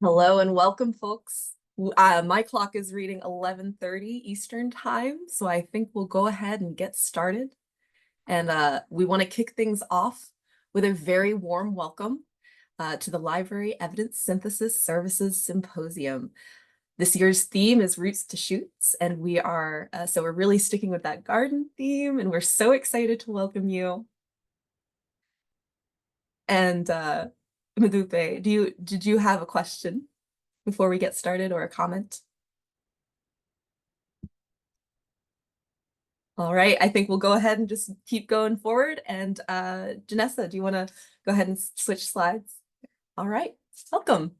Hello and welcome, folks. My clock is reading 11:30 Eastern Time, so I think we'll go ahead and get started. And we want to kick things off with a very warm welcome to the Library Evidence Synthesis Services Symposium. This year's theme is Roots to Shoots, and we're really sticking with that garden theme, and we're so excited to welcome you. And Madupe, did you have a question before we get started or a comment? All right, I think we'll go ahead and just keep going forward. And Janessa, do you want to go ahead and switch slides? All right, welcome.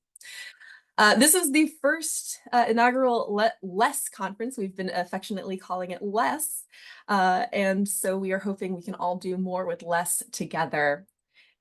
This is the first inaugural LESS conference. We've been affectionately calling it LESS. And so we are hoping we can all do more with less together.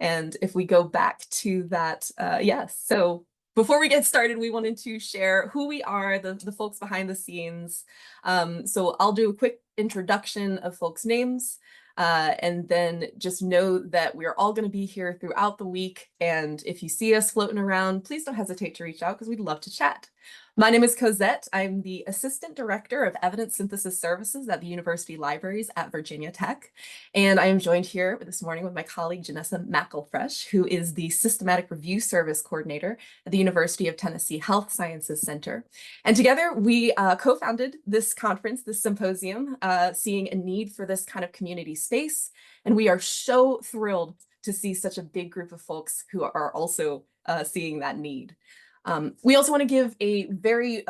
And if we go back to that, yes, so before we get started, we wanted to share who we are, the folks behind the scenes. So I'll do a quick introduction of folks' names, and then just know that we're all going to be here throughout the week. And if you see us floating around, please don't hesitate to reach out because we'd love to chat. My name is Cosette. I'm the Assistant Director of Evidence Synthesis Services at the University Libraries at Virginia Tech. And I am joined here this morning with my colleague, Janessa McElfresh, who is the Systematic Review Service Coordinator at the University of Tennessee Health Sciences Center. And together we co-founded this conference, this symposium, seeing a need for this kind of community space. And we are so thrilled to see such a big group of folks who are also seeing that need. We also want to give a very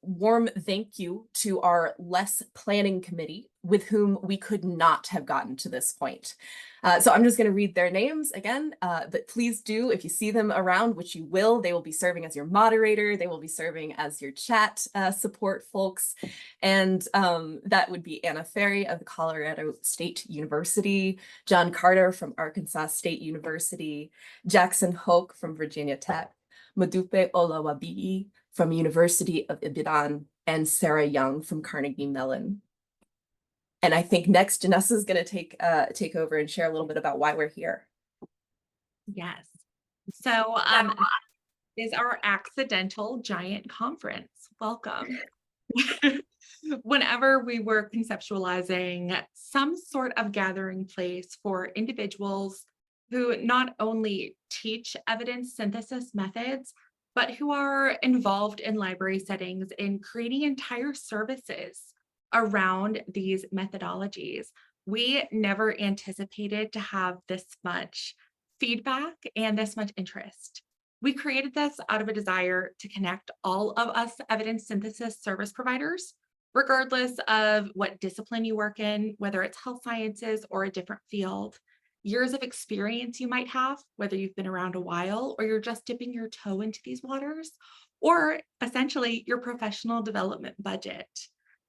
warm thank you to our LESS Planning Committee, with whom we could not have gotten to this point. So I'm just going to read their names again, but please do, if you see them around, which you will, they will be serving as your moderator, they will be serving as your chat support folks, and that would be Anna Ferry of the Colorado State University, John Carter from Arkansas State University, Jackson Hoke from Virginia Tech, Modupe Olawabii from University of Ibadan, and Sarah Young from Carnegie Mellon. And I think next Janessa is going to take over and share a little bit about why we're here. Yes. So is our accidental giant conference. Welcome. Whenever we were conceptualizing some sort of gathering place for individuals who not only teach evidence synthesis methods, but who are involved in library settings in creating entire services around these methodologies, we never anticipated to have this much feedback and this much interest. We created this out of a desire to connect all of us evidence synthesis service providers, regardless of what discipline you work in, whether it's health sciences or a different field, years of experience you might have, whether you've been around a while or you're just dipping your toe into these waters, or essentially your professional development budget.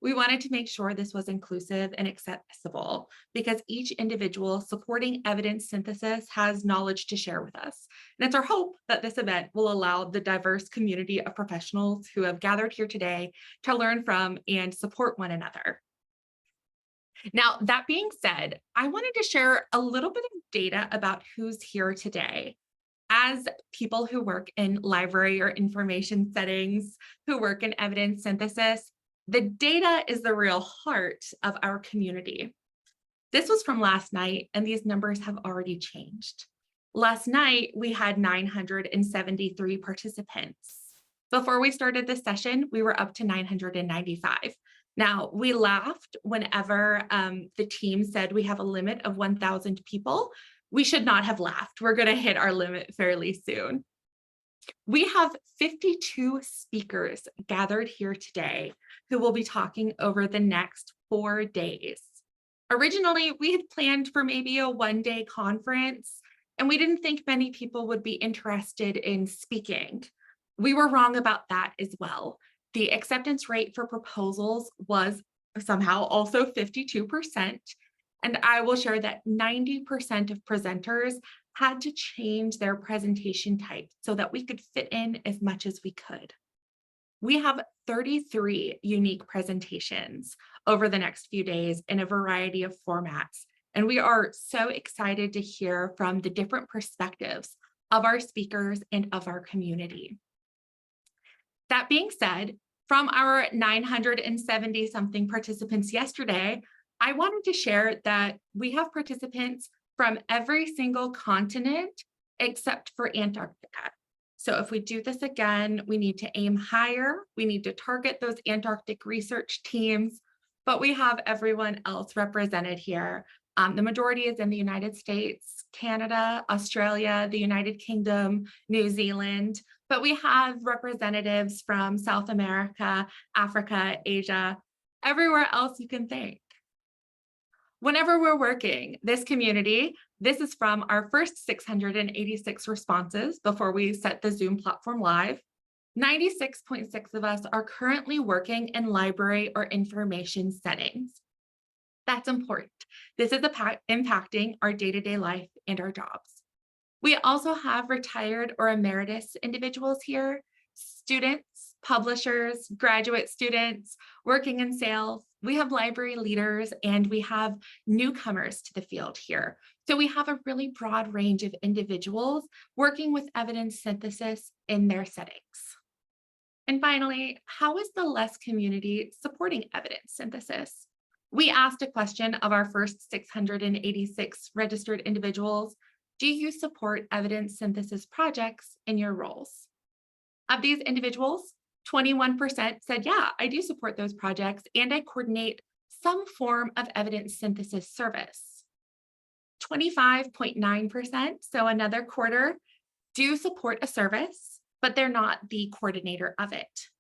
We wanted to make sure this was inclusive and accessible because each individual supporting evidence synthesis has knowledge to share with us. And it's our hope that this event will allow the diverse community of professionals who have gathered here today to learn from and support one another. Now, that being said, I wanted to share a little bit of data about who's here today. As people who work in library or information settings, who work in evidence synthesis, the data is the real heart of our community. This was from last night, and these numbers have already changed. Last night, we had 973 participants. Before we started this session, we were up to 995. Now, we laughed whenever the team said we have a limit of 1,000 people. We should not have laughed. We're going to hit our limit fairly soon. We have 52 speakers gathered here today who will be talking over the next 4 days. Originally, we had planned for maybe a one-day conference, and we didn't think many people would be interested in speaking. We were wrong about that as well. The acceptance rate for proposals was somehow also 52%. And I will share that 90% of presenters had to change their presentation type so that we could fit in as much as we could. We have 33 unique presentations over the next few days in a variety of formats. And we are so excited to hear from the different perspectives of our speakers and of our community. That being said, from our 970 something participants yesterday, I wanted to share that we have participants from every single continent except for Antarctica. So if we do this again, we need to aim higher. We need to target those Antarctic research teams, but we have everyone else represented here. The majority is in the United States, Canada, Australia, the United Kingdom, New Zealand, but we have representatives from South America, Africa, Asia, everywhere else you can think. Whenever we're working this community, this is from our first 686 responses before we set the Zoom platform live. 96.6% of us are currently working in library or information settings. That's important. This is impacting our day-to-day life and our jobs. We also have retired or emeritus individuals here, students, publishers, graduate students, working in sales. We have library leaders and we have newcomers to the field here. So we have a really broad range of individuals working with evidence synthesis in their settings. And finally, how is the LESS community supporting evidence synthesis? We asked a question of our first 686 registered individuals. Do you support evidence synthesis projects in your roles? Of these individuals, 21% said, yeah, I do support those projects and I coordinate some form of evidence synthesis service. 25.9%, so another quarter, do support a service, but they're not the coordinator of it.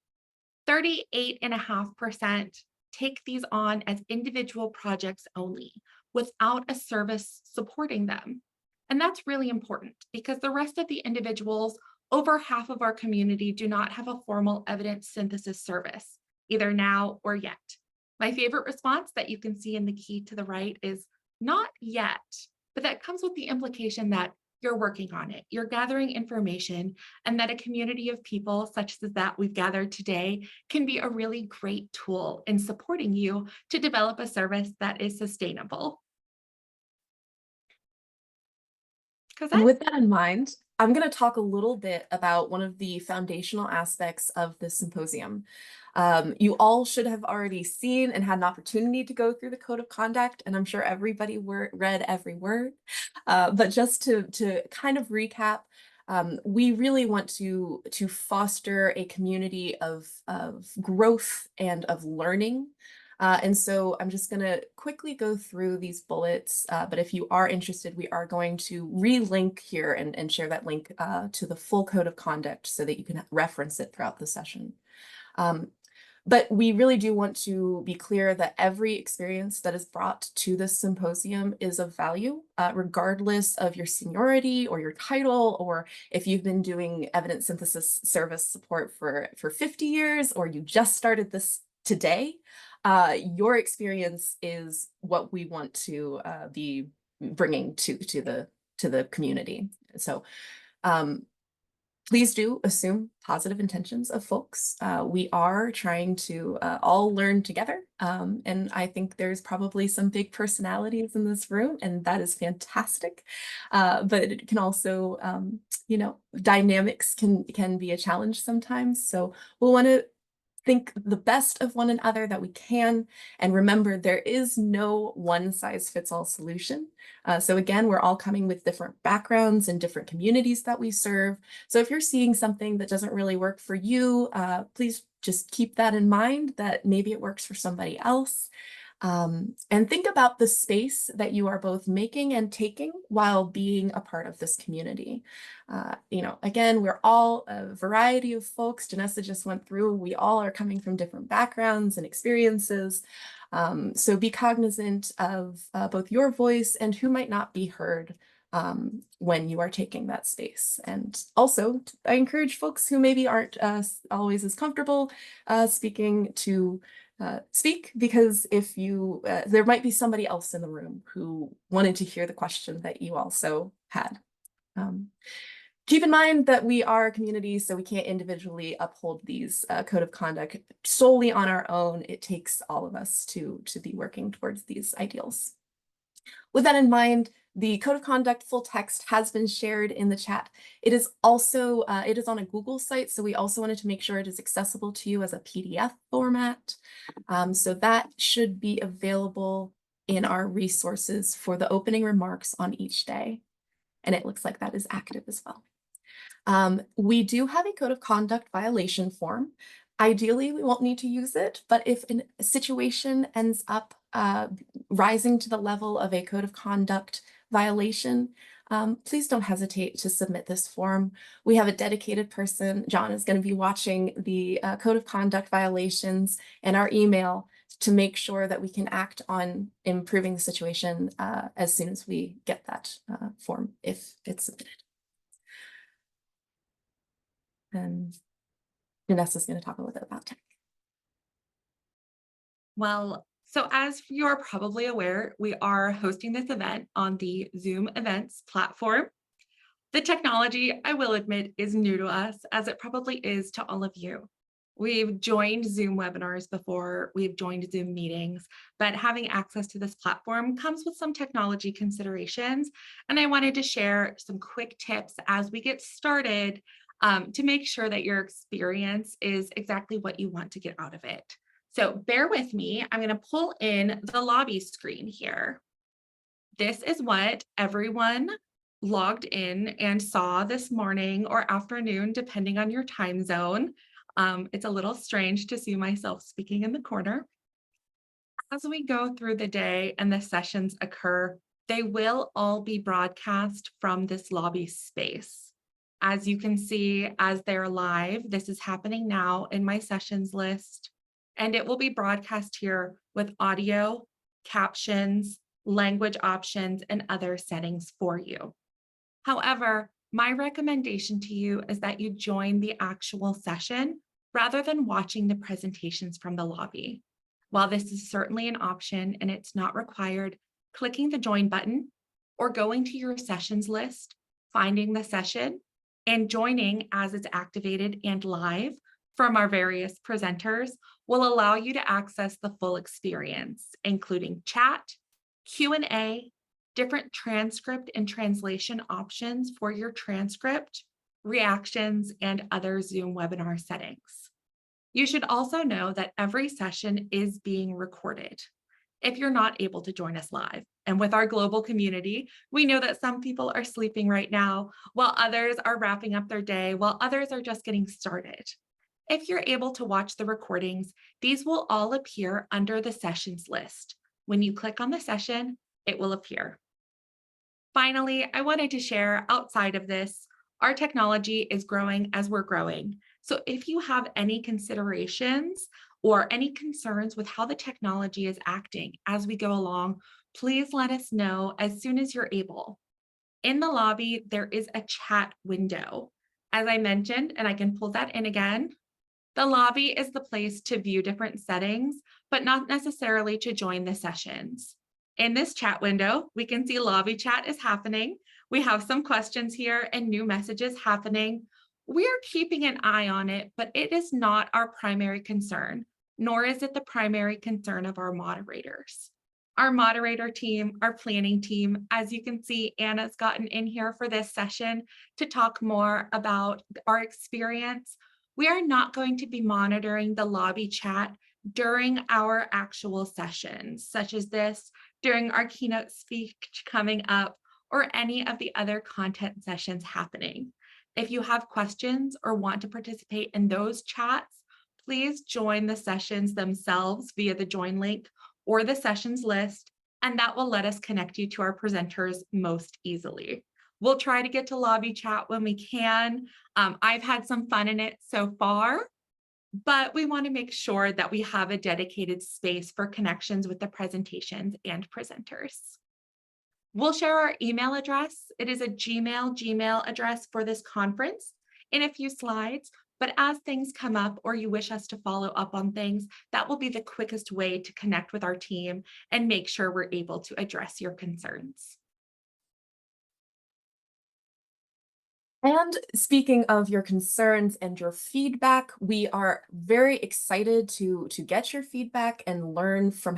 38.5% take these on as individual projects only, without a service supporting them. And that's really important because the rest of the individuals, over half of our community, do not have a formal evidence synthesis service, either now or yet. My favorite response that you can see in the key to the right is not yet, but that comes with the implication that you're working on it, you're gathering information, and that a community of people such as that we've gathered today can be a really great tool in supporting you to develop a service that is sustainable. And with that in mind, I'm going to talk a little bit about one of the foundational aspects of this symposium. You all should have already seen and had an opportunity to go through the code of conduct, and I'm sure everybody read every word. But just to kind of recap, we really want to foster a community of growth and of learning. And so I'm just going to quickly go through these bullets, but if you are interested, we are going to relink here and share that link to the full code of conduct so that you can reference it throughout the session. But we really do want to be clear that every experience that is brought to this symposium is of value, regardless of your seniority or your title, or if you've been doing evidence synthesis service support for 50 years, or you just started this today. Your experience is what we want to be bringing to the community. So please do assume positive intentions of folks. We are trying to all learn together. And I think there's probably some big personalities in this room, and that is fantastic. But it can also, dynamics can be a challenge sometimes. So we'll want to think the best of one another that we can. And remember, there is no one size fits all solution. So again, we're all coming with different backgrounds and different communities that we serve. So if you're seeing something that doesn't really work for you, please just keep that in mind, that maybe it works for somebody else. And think about the space that you are both making and taking while being a part of this community. Again, we're all a variety of folks. Janessa just went through. We all are coming from different backgrounds and experiences. So be cognizant of both your voice and who might not be heard when you are taking that space. And also, I encourage folks who maybe aren't always as comfortable speaking to speak, because if you, there might be somebody else in the room who wanted to hear the question that you also had. Keep in mind that we are a community, so we can't individually uphold these code of conduct solely on our own. It takes all of us to be working towards these ideals. With that in mind, The code of conduct full text has been shared in the chat. It is also it is on a Google site, so we also wanted to make sure it is accessible to you as a PDF format. So that should be available in our resources for the opening remarks on each day. And it looks like that is active as well. We do have a code of conduct violation form. Ideally, we won't need to use it, but if a situation ends up rising to the level of a code of conduct violation, please don't hesitate to submit this form. We have a dedicated person. John is going to be watching the code of conduct violations and our email to make sure that we can act on improving the situation as soon as we get that form, if it's submitted. And Vanessa's going to talk a little bit about tech. Well, so as you're probably aware, we are hosting this event on the Zoom events platform. The technology, I will admit, is new to us, as it probably is to all of you. We've joined Zoom webinars before, we've joined Zoom meetings, but having access to this platform comes with some technology considerations. And I wanted to share some quick tips as we get started to make sure that your experience is exactly what you want to get out of it. So bear with me, I'm going to pull in the lobby screen here. This is what everyone logged in and saw this morning or afternoon, depending on your time zone. It's a little strange to see myself speaking in the corner. As we go through the day and the sessions occur, they will all be broadcast from this lobby space. As you can see, as they're live, this is happening now in my sessions list, and it will be broadcast here with audio, captions, language options, and other settings for you. However, my recommendation to you is that you join the actual session rather than watching the presentations from the lobby. While this is certainly an option and it's not required, clicking the join button or going to your sessions list, finding the session, and joining as it's activated and live from our various presenters will allow you to access the full experience, including chat, Q&A, different transcript and translation options for your transcript, reactions, and other Zoom webinar settings. You should also know that every session is being recorded if you're not able to join us live. And with our global community, we know that some people are sleeping right now, while others are wrapping up their day, while others are just getting started. If you're able to watch the recordings, these will all appear under the sessions list. When you click on the session, it will appear. Finally, I wanted to share outside of this, our technology is growing as we're growing. So if you have any considerations or any concerns with how the technology is acting as we go along, please let us know as soon as you're able. In the lobby, there is a chat window. As I mentioned, and I can pull that in again, the lobby is the place to view different settings, but not necessarily to join the sessions. In this chat window, we can see lobby chat is happening. We have some questions here and new messages happening. We are keeping an eye on it, but it is not our primary concern, nor is it the primary concern of our moderators. Our moderator team, our planning team, as you can see, Anna's gotten in here for this session to talk more about our experience. We are not going to be monitoring the lobby chat during our actual sessions, such as this, during our keynote speech coming up, or any of the other content sessions happening. If you have questions or want to participate in those chats, please join the sessions themselves via the join link or the sessions list, and that will let us connect you to our presenters most easily. We'll try to get to lobby chat when we can. I've had some fun in it so far, but we want to make sure that we have a dedicated space for connections with the presentations and presenters. We'll share our email address. It is a Gmail address for this conference in a few slides, but as things come up or you wish us to follow up on things, that will be the quickest way to connect with our team and make sure we're able to address your concerns. And speaking of your concerns and your feedback, we are very excited to get your feedback and learn from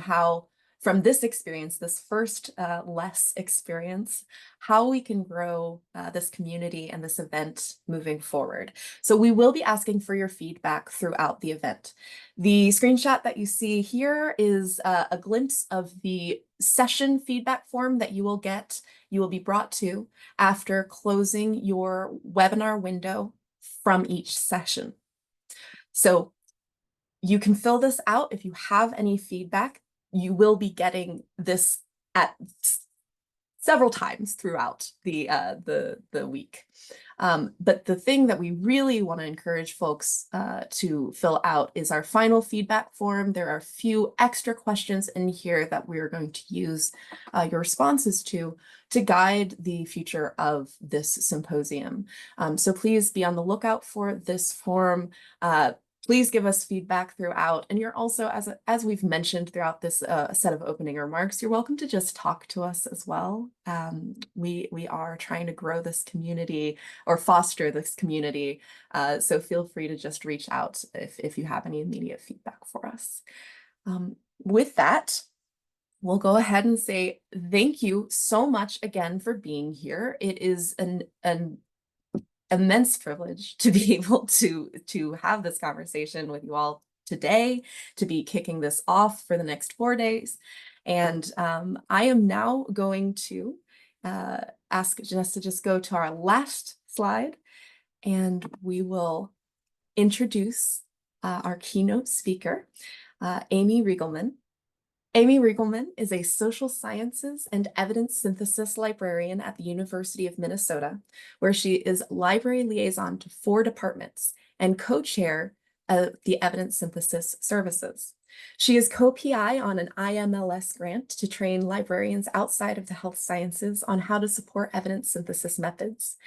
from this experience, this first less experience, how we can grow this community and this event moving forward. So we will be asking for your feedback throughout the event. The screenshot that you see here is a glimpse of the session feedback form that you will be brought to after closing your webinar window from each session. So you can fill this out if you have any feedback. You will be getting this at several times throughout the week. But the thing that we really want to encourage folks to fill out is our final feedback form. There are a few extra questions in here that we are going to use your responses to guide the future of this symposium. So please be on the lookout for this form. Please give us feedback throughout. And you're also, as we've mentioned throughout this set of opening remarks, you're welcome to just talk to us as well. We are trying to grow this community or foster this community. So feel free to just reach out if you have any immediate feedback for us. With that, we'll go ahead and say thank you so much again for being here. It is an immense privilege to be able to have this conversation with you all today, to be kicking this off for the next 4 days. And I am now going to ask Jess to just go to our last slide, and we will introduce our keynote speaker, Amy Riegelman. Amy Riegelman is a social sciences and evidence synthesis librarian at the University of Minnesota, where she is library liaison to 4 departments and co-chair of the evidence synthesis services. She is co-PI on an IMLS grant to train librarians outside of the health sciences on how to support evidence synthesis methods.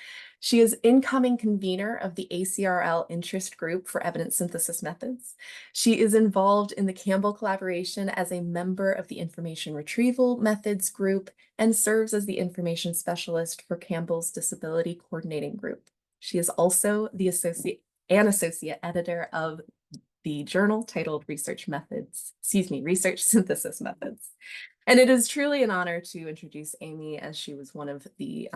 She is incoming convener of the ACRL interest group for evidence synthesis methods. She is involved in the Campbell collaboration as a member of the information retrieval methods group and serves as the information specialist for Campbell's disability coordinating group. She is also the associate editor of the journal titled Research Synthesis Methods. And it is truly an honor to introduce Amy, as she was one of the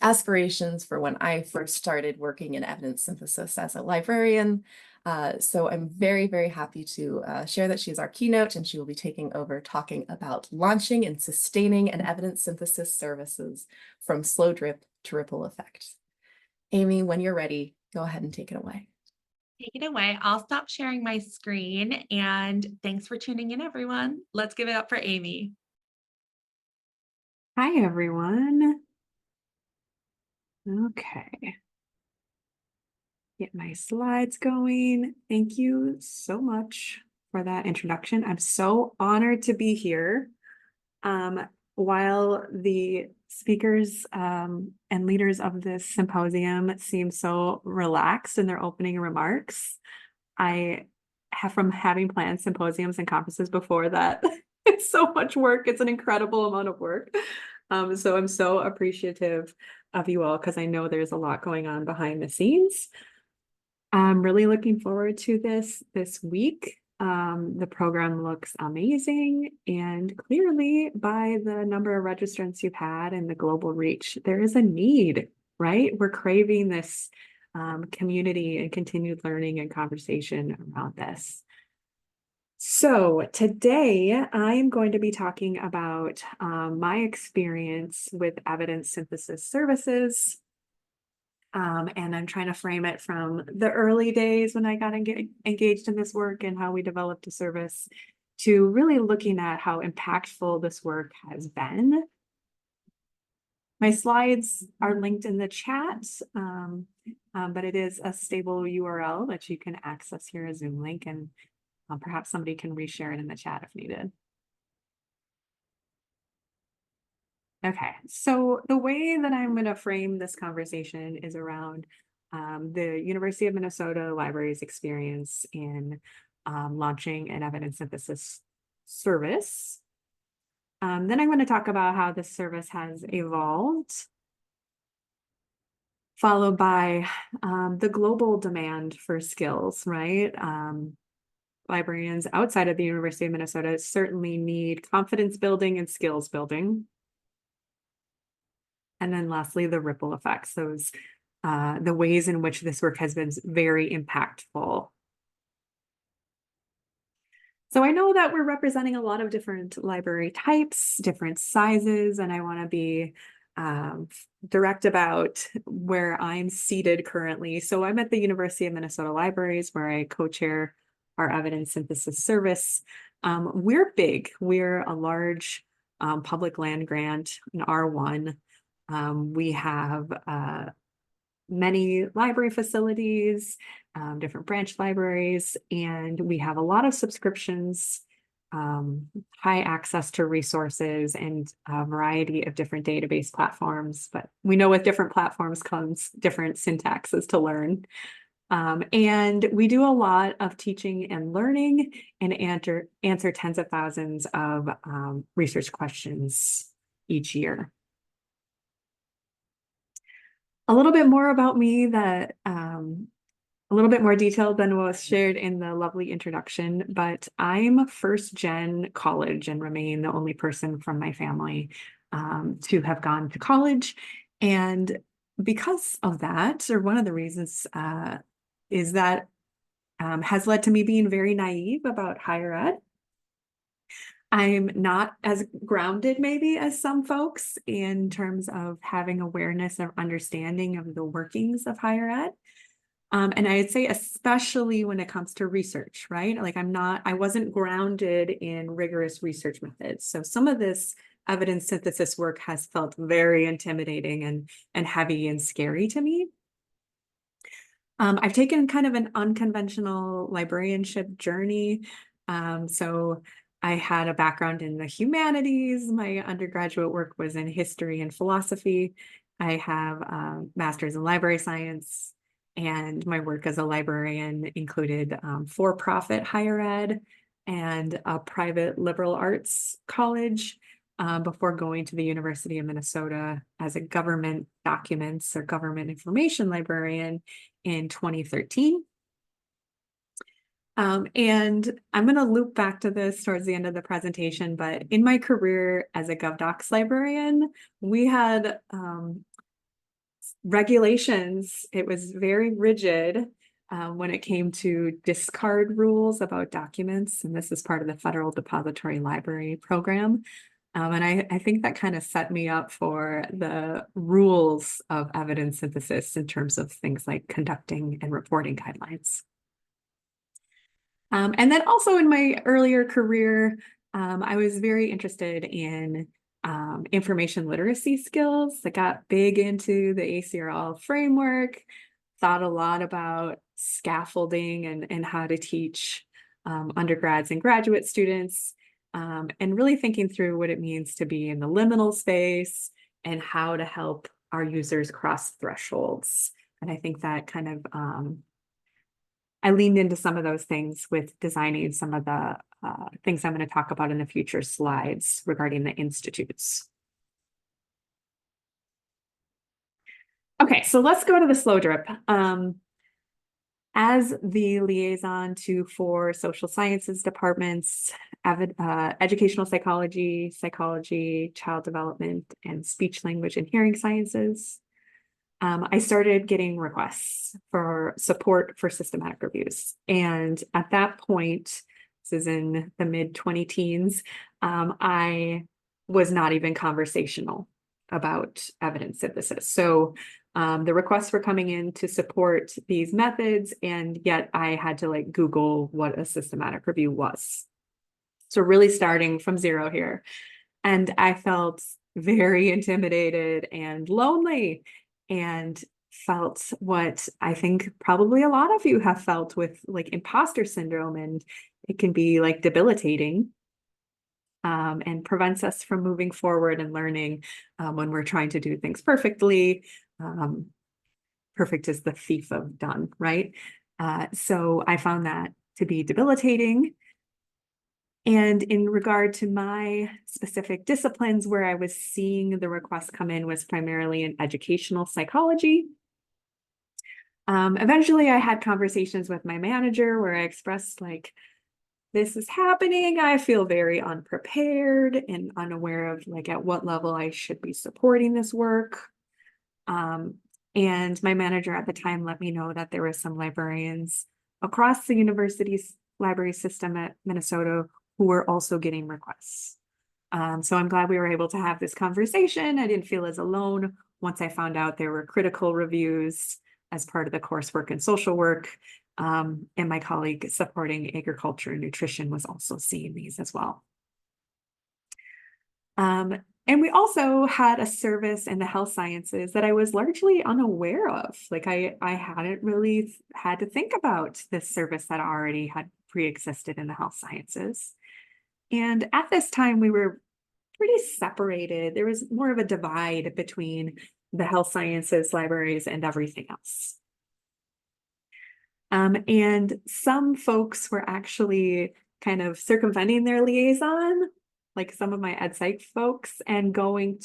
aspirations for when I first started working in evidence synthesis as a librarian. So I'm very, very happy to share that she is our keynote, and she will be taking over talking about launching and sustaining an evidence synthesis services from slow drip to ripple effect. Amy, when you're ready, go ahead and take it away. Take it away. I'll stop sharing my screen, and thanks for tuning in, everyone. Let's give it up for Amy. Hi, everyone. Okay. Get my slides going. Thank you so much for that introduction. I'm so honored to be here. While the speakers and leaders of this symposium seem so relaxed in their opening remarks, I have, from having planned symposiums and conferences before, that it's so much work. It's an incredible amount of work. So I'm so appreciative of you all, because I know there's a lot going on behind the scenes. I'm really looking forward to this week. The program looks amazing, and clearly, by the number of registrants you've had and the global reach, there is a need, right? We're craving this community and continued learning and conversation around this. So today I am going to be talking about my experience with evidence synthesis services. And I'm trying to frame it from the early days when I got engaged in this work and how we developed a service, to really looking at how impactful this work has been. My slides are linked in the chat, but it is a stable URL that you can access here, a Zoom link, and perhaps somebody can reshare it in the chat if needed. Okay, so the way that I'm going to frame this conversation is around the University of Minnesota Library's experience in launching an evidence synthesis service. Then I'm going to talk about how this service has evolved, followed by the global demand for skills, right? librarians outside of the University of Minnesota certainly need confidence building and skills building. And then lastly, the ripple effects, the ways in which this work has been very impactful. So I know that we're representing a lot of different library types, different sizes, and I want to be direct about where I'm seated currently. So I'm at the University of Minnesota Libraries, where I co-chair our evidence synthesis service. We're big. We're a large public land grant, an R1. We have many library facilities, different branch libraries, and we have a lot of subscriptions, high access to resources, and a variety of different database platforms. But we know with different platforms comes different syntaxes to learn. And we do a lot of teaching and learning and answer tens of thousands of research questions each year. A little bit more about me that a little bit more detailed than was shared in the lovely introduction, but I'm first gen college and remain the only person from my family to have gone to college. And because of that, or one of the reasons is that has led to me being very naive about higher ed. I'm not as grounded maybe as some folks in terms of having awareness or understanding of the workings of higher ed. And I'd say especially when it comes to research, right? Like I wasn't grounded in rigorous research methods. So some of this evidence synthesis work has felt very intimidating and heavy and scary to me. I've taken kind of an unconventional librarianship journey. So I had a background in the humanities. My undergraduate work was in history and philosophy. I have a master's in library science, and my work as a librarian included for-profit higher ed and a private liberal arts college before going to the University of Minnesota as a government documents or government information librarian in 2013. And I'm going to loop back to this towards the end of the presentation, but in my career as a GovDocs librarian, we had regulations. It was very rigid when it came to discard rules about documents. And this is part of the Federal Depository Library program. And I think that kind of set me up for the rules of evidence synthesis in terms of things like conducting and reporting guidelines. And then also in my earlier career, I was very interested in information literacy skills. I got big into the ACRL framework, thought a lot about scaffolding and how to teach undergrads and graduate students, and really thinking through what it means to be in the liminal space and how to help our users cross thresholds. And I think that kind of I leaned into some of those things with designing some of the things I'm going to talk about in the future slides regarding the institutes. Okay, so let's go to the slow drip. As the liaison to 4 social sciences departments, educational psychology, psychology, child development, and speech language and hearing sciences, I started getting requests for support for systematic reviews. And at that point, this is in the mid-20 teens, I was not even conversational about evidence synthesis. So the requests were coming in to support these methods, and yet I had to like Google what a systematic review was. So really starting from zero here. And I felt very intimidated and lonely, and felt what I think probably a lot of you have felt with like imposter syndrome, and it can be like debilitating and prevents us from moving forward and learning when we're trying to do things perfectly. Perfect is the thief of done, right? So I found that to be debilitating. And in regard to my specific disciplines where I was seeing the requests come in was primarily in educational psychology. Eventually I had conversations with my manager where I expressed like, this is happening. I feel very unprepared and unaware of like at what level I should be supporting this work. And my manager at the time let me know that there were some librarians across the university's library system at Minnesota who were also getting requests. So I'm glad we were able to have this conversation. I didn't feel as alone once I found out there were critical reviews as part of the coursework and social work. And my colleague supporting agriculture and nutrition was also seeing these as well. And we also had a service in the health sciences that I was largely unaware of. Like I hadn't really had to think about this service that already had pre-existed in the health sciences. And at this time, we were pretty separated. There was more of a divide between the health sciences libraries and everything else. And some folks were actually kind of circumventing their liaison, like some of my ed psych folks, and going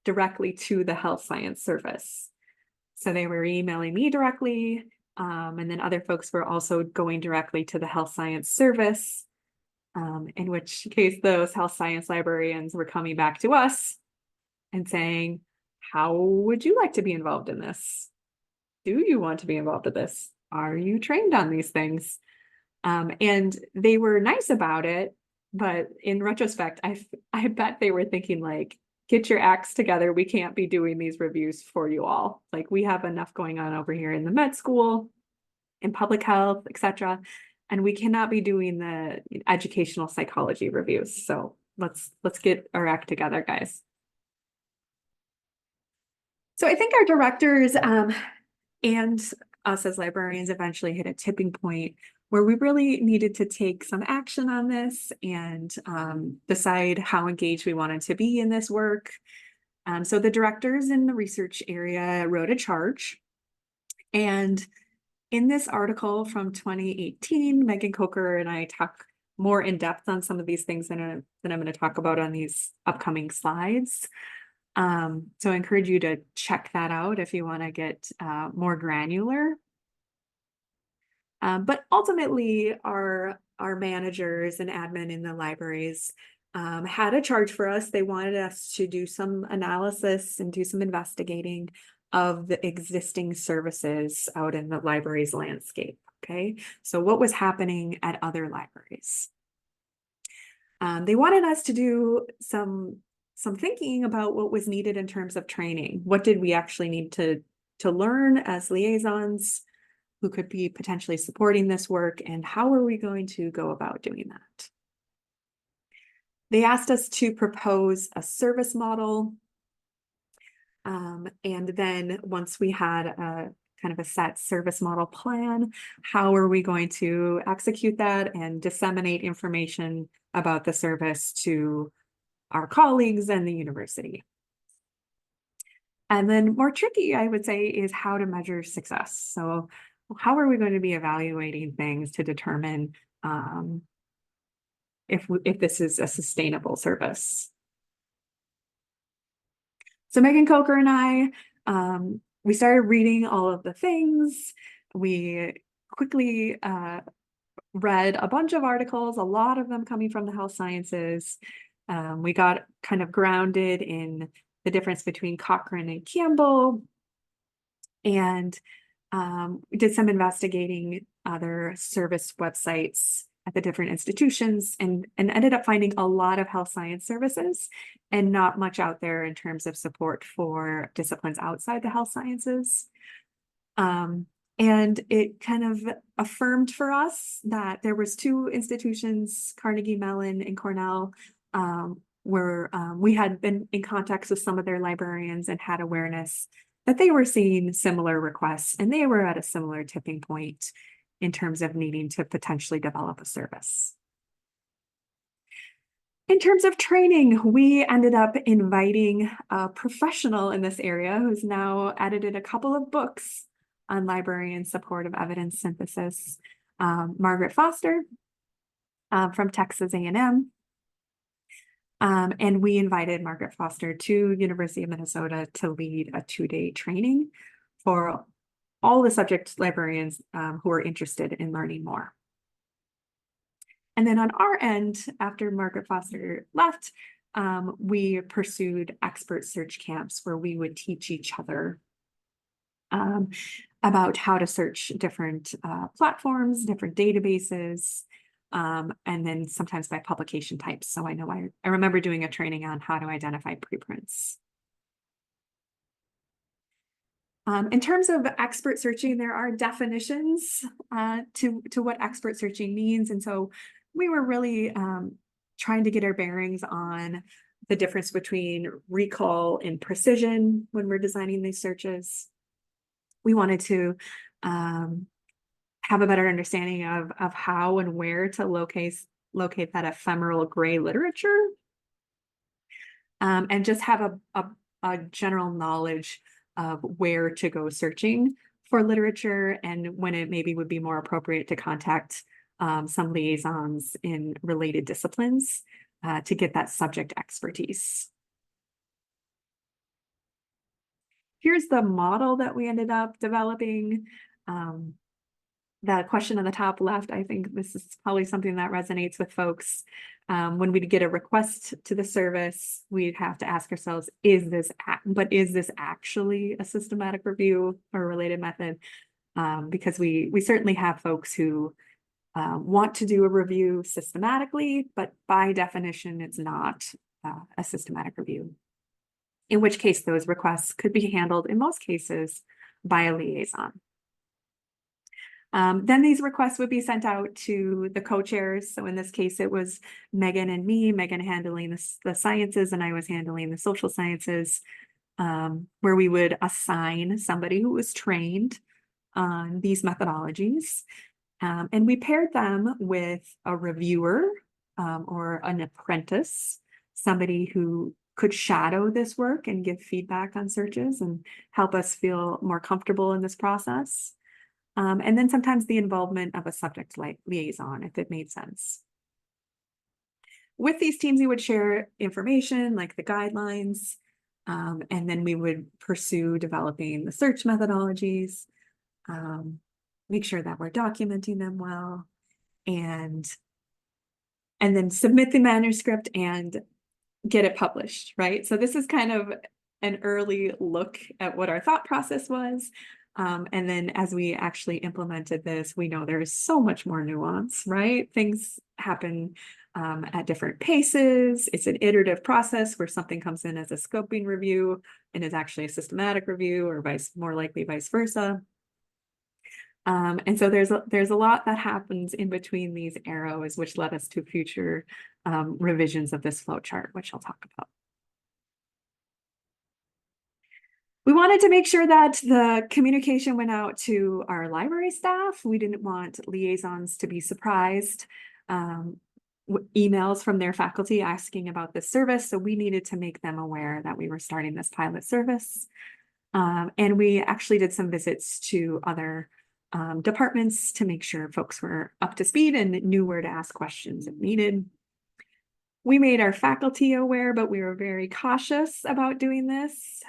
directly to the health science service. So they were emailing me directly, and then other folks were also going directly to the health science service, in which case those health science librarians were coming back to us and saying, how would you like to be involved in this? Do you want to be involved in this? Are you trained on these things? And they were nice about it, but in retrospect, I bet they were thinking like, get your acts together. We can't be doing these reviews for you all. Like we have enough going on over here in the med school, in public health, etc. And we cannot be doing the educational psychology reviews. So let's get our act together, guys. So I think our directors and us as librarians eventually hit a tipping point where we really needed to take some action on this and decide how engaged we wanted to be in this work. So the directors in the research area wrote a charge. And in this article from 2018, Megan Coker and I talk more in depth on some of these things than I'm going to talk about on these upcoming slides. So I encourage you to check that out if you want to get more granular. But ultimately, our managers and admin in the libraries had a charge for us. They wanted us to do some analysis and do some investigating of the existing services out in the library's landscape. Okay, so what was happening at other libraries? They wanted us to do some thinking about what was needed in terms of training. What did we actually need to learn as liaisons who could be potentially supporting this work, and how are we going to go about doing that? They asked us to propose a service model. And then once we had a kind of a set service model plan, how are we going to execute that and disseminate information about the service to our colleagues and the university? And then more tricky, I would say, is how to measure success. So how are we going to be evaluating things to determine if this is a sustainable service? So Megan Coker and I, we started reading all of the things. We quickly read a bunch of articles, a lot of them coming from the health sciences. We got kind of grounded in the difference between Cochrane and Campbell, and we did some investigating other service websites at the different institutions, and ended up finding a lot of health science services and not much out there in terms of support for disciplines outside the health sciences. And it kind of affirmed for us that there was two institutions, Carnegie Mellon and Cornell, where we had been in contact with some of their librarians and had awareness that they were seeing similar requests, and they were at a similar tipping point in terms of needing to potentially develop a service. In terms of training, we ended up inviting a professional in this area who's now edited a couple of books on library and supportive evidence synthesis, Margaret Foster from Texas A&M. And we invited Margaret Foster to University of Minnesota to lead a 2-day training for all the subject librarians who are interested in learning more. And then on our end, after Margaret Foster left, we pursued expert search camps where we would teach each other about how to search different platforms, different databases, and then sometimes by publication types. So I know I remember doing a training on how to identify preprints. In terms of expert searching, there are definitions to what expert searching means. And so we were really trying to get our bearings on the difference between recall and precision when we're designing these searches. We wanted to have a better understanding of how and where to locate that ephemeral gray literature, and just have a general knowledge of where to go searching for literature and when it maybe would be more appropriate to contact some liaisons in related disciplines to get that subject expertise. Here's the model that we ended up developing. The question on the top left, I think this is probably something that resonates with folks. When we get a request to the service, we'd have to ask ourselves, is this actually a systematic review or a related method? Because we certainly have folks who want to do a review systematically, but by definition, it's not a systematic review. In which case those requests could be handled in most cases by a liaison. Then these requests would be sent out to the co-chairs. So in this case, it was Megan and me, Megan handling the sciences and I was handling the social sciences, where we would assign somebody who was trained on these methodologies. And we paired them with a reviewer or an apprentice, somebody who could shadow this work and give feedback on searches and help us feel more comfortable in this process. And then sometimes the involvement of a subject liaison, if it made sense. With these teams, we would share information like the guidelines, and then we would pursue developing the search methodologies, make sure that we're documenting them well, and then submit the manuscript and get it published, right? So this is kind of an early look at what our thought process was. And then as we actually implemented this, we know there's so much more nuance, right? Things happen at different paces. It's an iterative process where something comes in as a scoping review and is actually a systematic review, or more likely vice versa. And so there's a lot that happens in between these arrows, which led us to future revisions of this flow chart, which I'll talk about. We wanted to make sure that the communication went out to our library staff. We didn't want liaisons to be surprised. Emails from their faculty asking about this service. So we needed to make them aware that we were starting this pilot service. And we actually did some visits to other departments to make sure folks were up to speed and knew where to ask questions if needed. We made our faculty aware, but we were very cautious about doing this.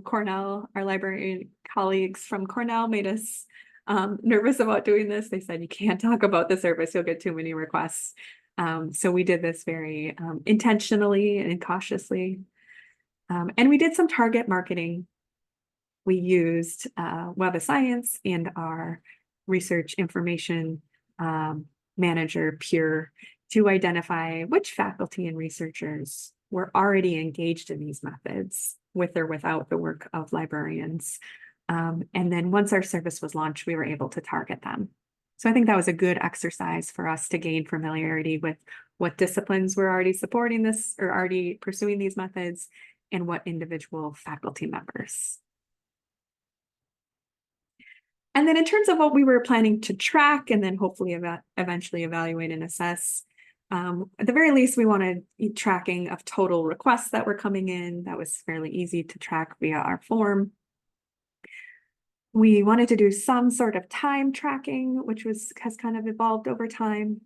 Cornell, our librarian colleagues from Cornell made us nervous about doing this. They said, you can't talk about the service, you'll get too many requests. So we did this very intentionally and cautiously. And we did some target marketing. We used Web of Science and our research information manager, Pure, to identify which faculty and researchers were already engaged in these methods, with or without the work of librarians. And then once our service was launched, we were able to target them. So I think that was a good exercise for us to gain familiarity with what disciplines were already supporting this or already pursuing these methods, and what individual faculty members. And then in terms of what we were planning to track and then hopefully eventually evaluate and assess, at the very least, we wanted tracking of total requests that were coming in. That was fairly easy to track via our form. We wanted to do some sort of time tracking, which has kind of evolved over time.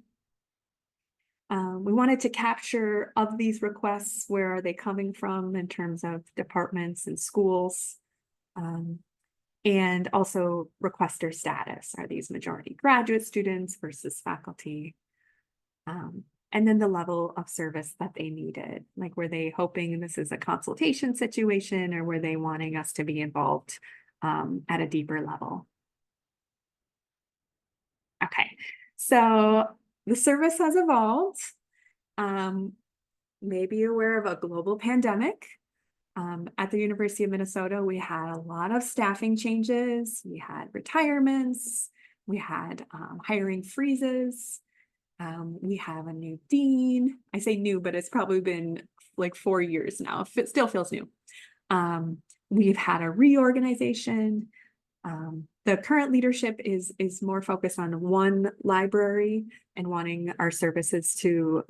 We wanted to capture of these requests, where are they coming from in terms of departments and schools, and also requester status. Are these majority graduate students versus faculty? And then the level of service that they needed. Like, were they hoping this is a consultation situation, or were they wanting us to be involved at a deeper level? Okay, so the service has evolved. Maybe you're aware of a global pandemic. At the University of Minnesota, we had a lot of staffing changes. We had retirements. We had hiring freezes. We have a new dean. I say new, but it's probably been like 4 years now. It still feels new. We've had a reorganization. The current leadership is more focused on one library and wanting our services to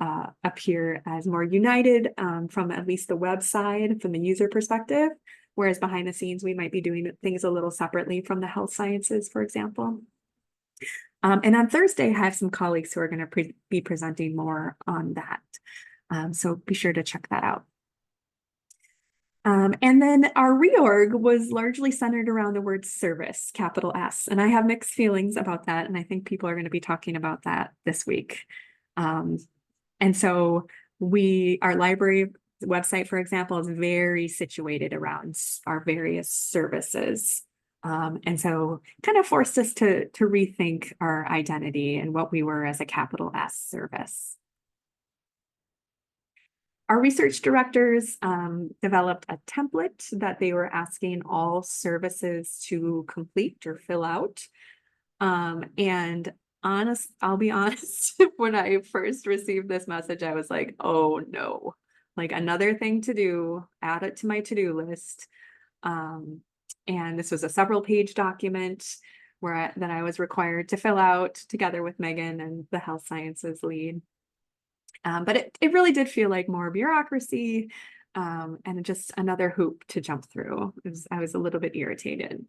appear as more united from at least the website, from the user perspective, whereas behind the scenes, we might be doing things a little separately from the health sciences, for example. And on Thursday, I have some colleagues who are going to be presenting more on that. So be sure to check that out. And then our reorg was largely centered around the word service, capital S. And I have mixed feelings about that. And I think people are going to be talking about that this week. And so our library website, for example, is very situated around our various services. And so kind of forced us to rethink our identity and what we were as a capital S service. Our research directors developed a template that they were asking all services to complete or fill out. And I'll be honest, when I first received this message, I was like, oh no, like another thing to do, add it to my to-do list. And this was a several page document that I was required to fill out together with Megan and the health sciences lead. But it really did feel like more bureaucracy and just another hoop to jump through. I was a little bit irritated.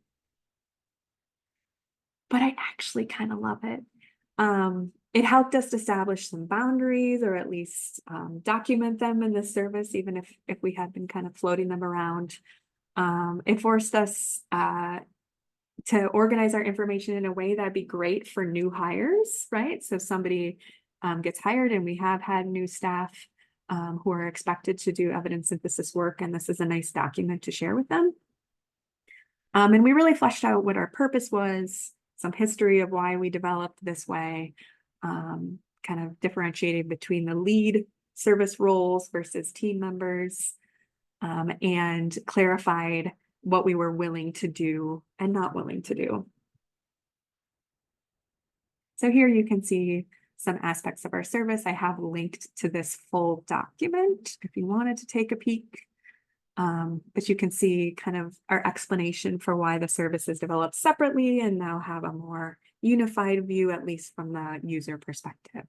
But I actually kind of love it. It helped us establish some boundaries, or at least document them in the service, even if we had been kind of floating them around. It forced us to organize our information in a way that'd be great for new hires, right? So somebody gets hired, and we have had new staff who are expected to do evidence synthesis work, and this is a nice document to share with them. And we really fleshed out what our purpose was, some history of why we developed this way, kind of differentiating between the lead service roles versus team members, and clarified what we were willing to do and not willing to do. So here you can see some aspects of our service. I have linked to this full document if you wanted to take a peek. But you can see kind of our explanation for why the service is developed separately and now have a more unified view, at least from the user perspective.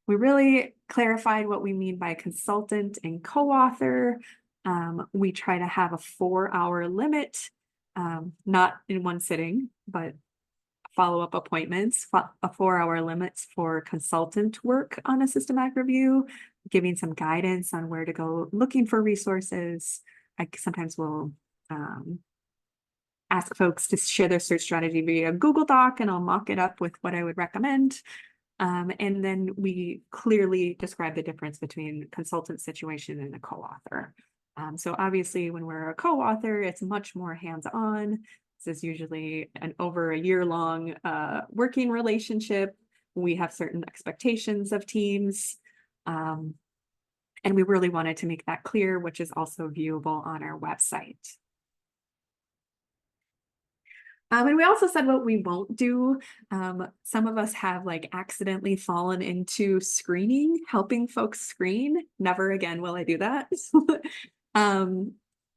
We really clarified what we mean by consultant and co-author. We try to have a 4-hour limit, not in one sitting, but follow-up appointments, a 4-hour limit for consultant work on a systematic review, giving some guidance on where to go looking for resources. I sometimes will ask folks to share their search strategy via Google Doc, and I'll mock it up with what I would recommend. And then we clearly describe the difference between consultant situation and a co-author. So obviously when we're a co-author, it's much more hands-on. This is usually an over a year-long working relationship. We have certain expectations of teams. And we really wanted to make that clear, which is also viewable on our website. And we also said what we won't do. Some of us have like accidentally fallen into screening, helping folks screen. Never again will I do that.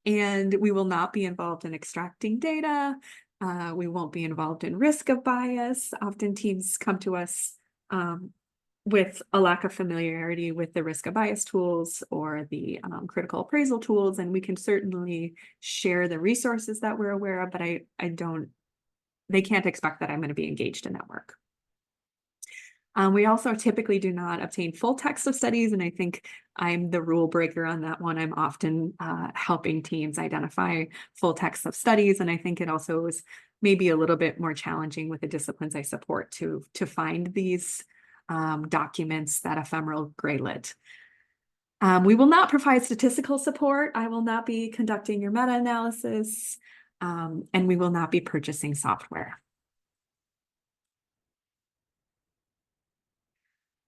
And we will not be involved in extracting data. We won't be involved in risk of bias. Often teams come to us with a lack of familiarity with the risk of bias tools or the critical appraisal tools, and we can certainly share the resources that we're aware of, but they can't expect that I'm going to be engaged in that work. We also typically do not obtain full text of studies, and I think I'm the rule breaker on that one. I'm often helping teams identify full text of studies, and I think it also is maybe a little bit more challenging with the disciplines I support to find these documents that ephemeral graylit. We will not provide statistical support. I will not be conducting your meta-analysis, and we will not be purchasing software.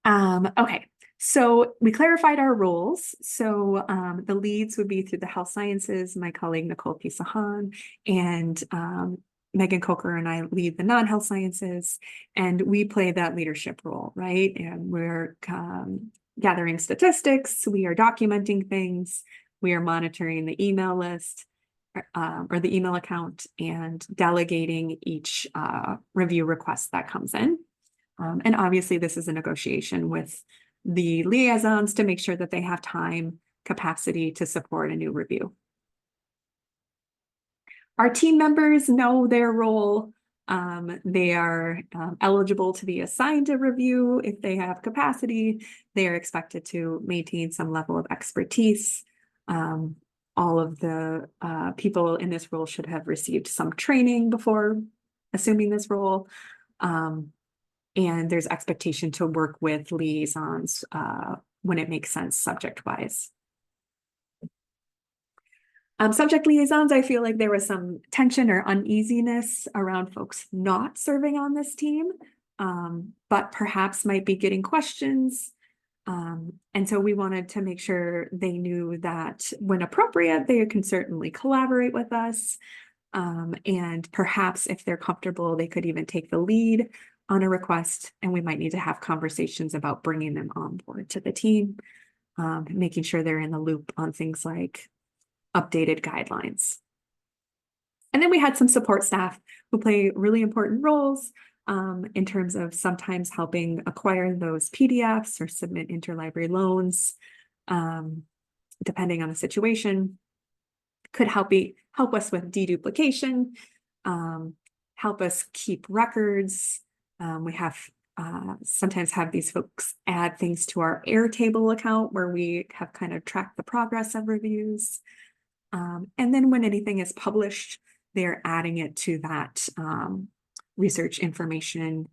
Okay, so we clarified our roles. So the leads would be through the health sciences, my colleague Nicole Pisahan, and Megan Coker and I lead the non-health sciences, and we play that leadership role, right? And we're gathering statistics, we are documenting things, we are monitoring the email list or the email account, and delegating each review request that comes in. And obviously, this is a negotiation with the liaisons to make sure that they have time, capacity to support a new review. Our team members know their role. They are eligible to be assigned a review if they have capacity. They are expected to maintain some level of expertise. All of the people in this role should have received some training before assuming this role. And there's expectation to work with liaisons when it makes sense subject-wise. Subject liaisons, I feel like there was some tension or uneasiness around folks not serving on this team, but perhaps might be getting questions. And so we wanted to make sure they knew that when appropriate, they can certainly collaborate with us. And perhaps if they're comfortable, they could even take the lead on a request, and we might need to have conversations about bringing them on board to the team, making sure they're in the loop on things like updated guidelines. And then we had some support staff who play really important roles in terms of sometimes helping acquire those PDFs or submit interlibrary loans, depending on the situation. Could help us with deduplication, help us keep records. We have sometimes have these folks add things to our Airtable account where we have kind of tracked the progress of reviews. And then when anything is published, they're adding it to that research information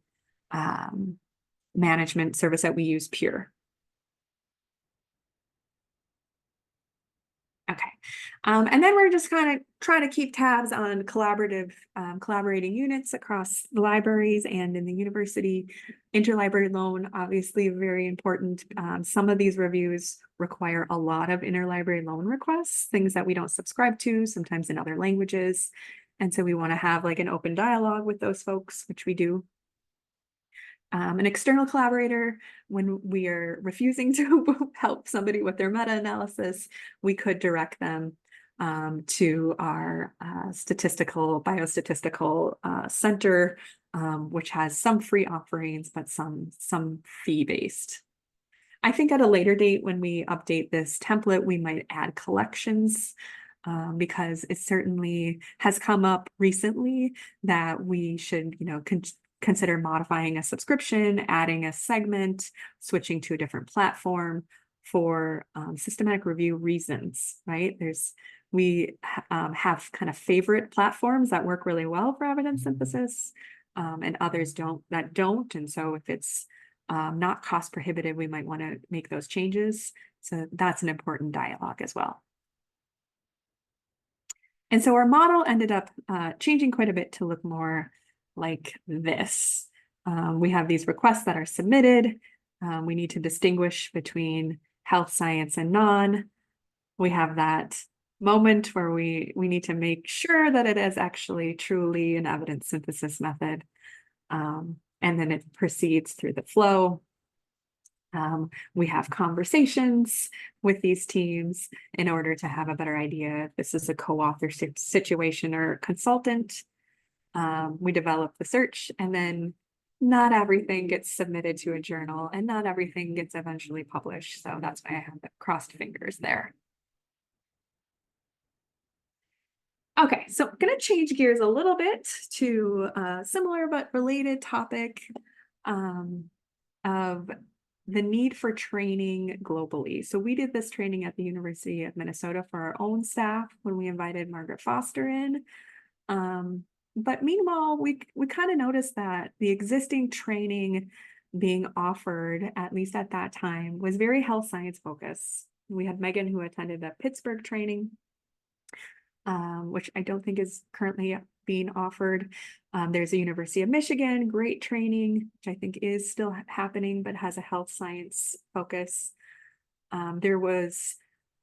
management service that we use, Pure. Okay. And then we're just kind of trying to keep tabs on collaborating units across the libraries and in the university. Interlibrary loan, obviously very important. Some of these reviews require a lot of interlibrary loan requests, things that we don't subscribe to, sometimes in other languages. And so we want to have like an open dialogue with those folks, which we do. An external collaborator, when we are refusing to help somebody with their meta-analysis, we could direct them to our biostatistical center, which has some free offerings, but some fee-based. I think at a later date, when we update this template, we might add collections, because it certainly has come up recently that we should, consider modifying a subscription, adding a segment, switching to a different platform for systematic review reasons, right? We have kind of favorite platforms that work really well for evidence synthesis, and others that don't. And so if it's not cost prohibitive, we might want to make those changes. So that's an important dialogue as well. And so our model ended up changing quite a bit to look more like this. We have these requests that are submitted. We need to distinguish between health science and non. We have that moment where we need to make sure that it is actually truly an evidence synthesis method. And then it proceeds through the flow. We have conversations with these teams in order to have a better idea if this is a co-author situation or consultant. We develop the search, and then not everything gets submitted to a journal and not everything gets eventually published. So that's why I have the crossed fingers there. Okay, so I'm going to change gears a little bit to a similar but related topic. of the need for training globally. So we did this training at the University of Minnesota for our own staff when we invited Margaret Foster in. But meanwhile, we kind of noticed that the existing training being offered, at least at that time, was very health science focused. We had Megan who attended the Pittsburgh training, which I don't think is currently being offered. There's a University of Michigan, great training, which I think is still happening, but has a health science focus. There was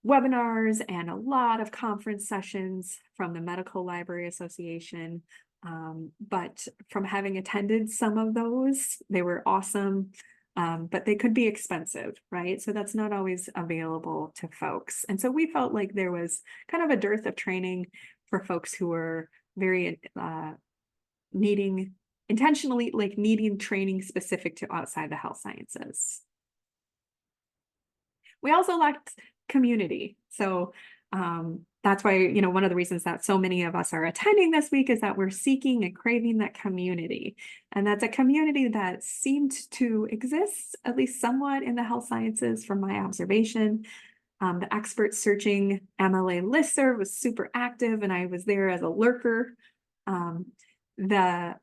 webinars and a lot of conference sessions from the Medical Library Association. But from having attended some of those, they were awesome, but they could be expensive, right? So that's not always available to folks. And so we felt like there was kind of a dearth of training for folks who were very intentionally needing training specific to outside the health sciences. We also lacked community. So that's why, one of the reasons that so many of us are attending this week is that we're seeking and craving that community. And that's a community that seemed to exist, at least somewhat, in the health sciences from my observation. The expert searching MLA listserv was super active, and I was there as a lurker. There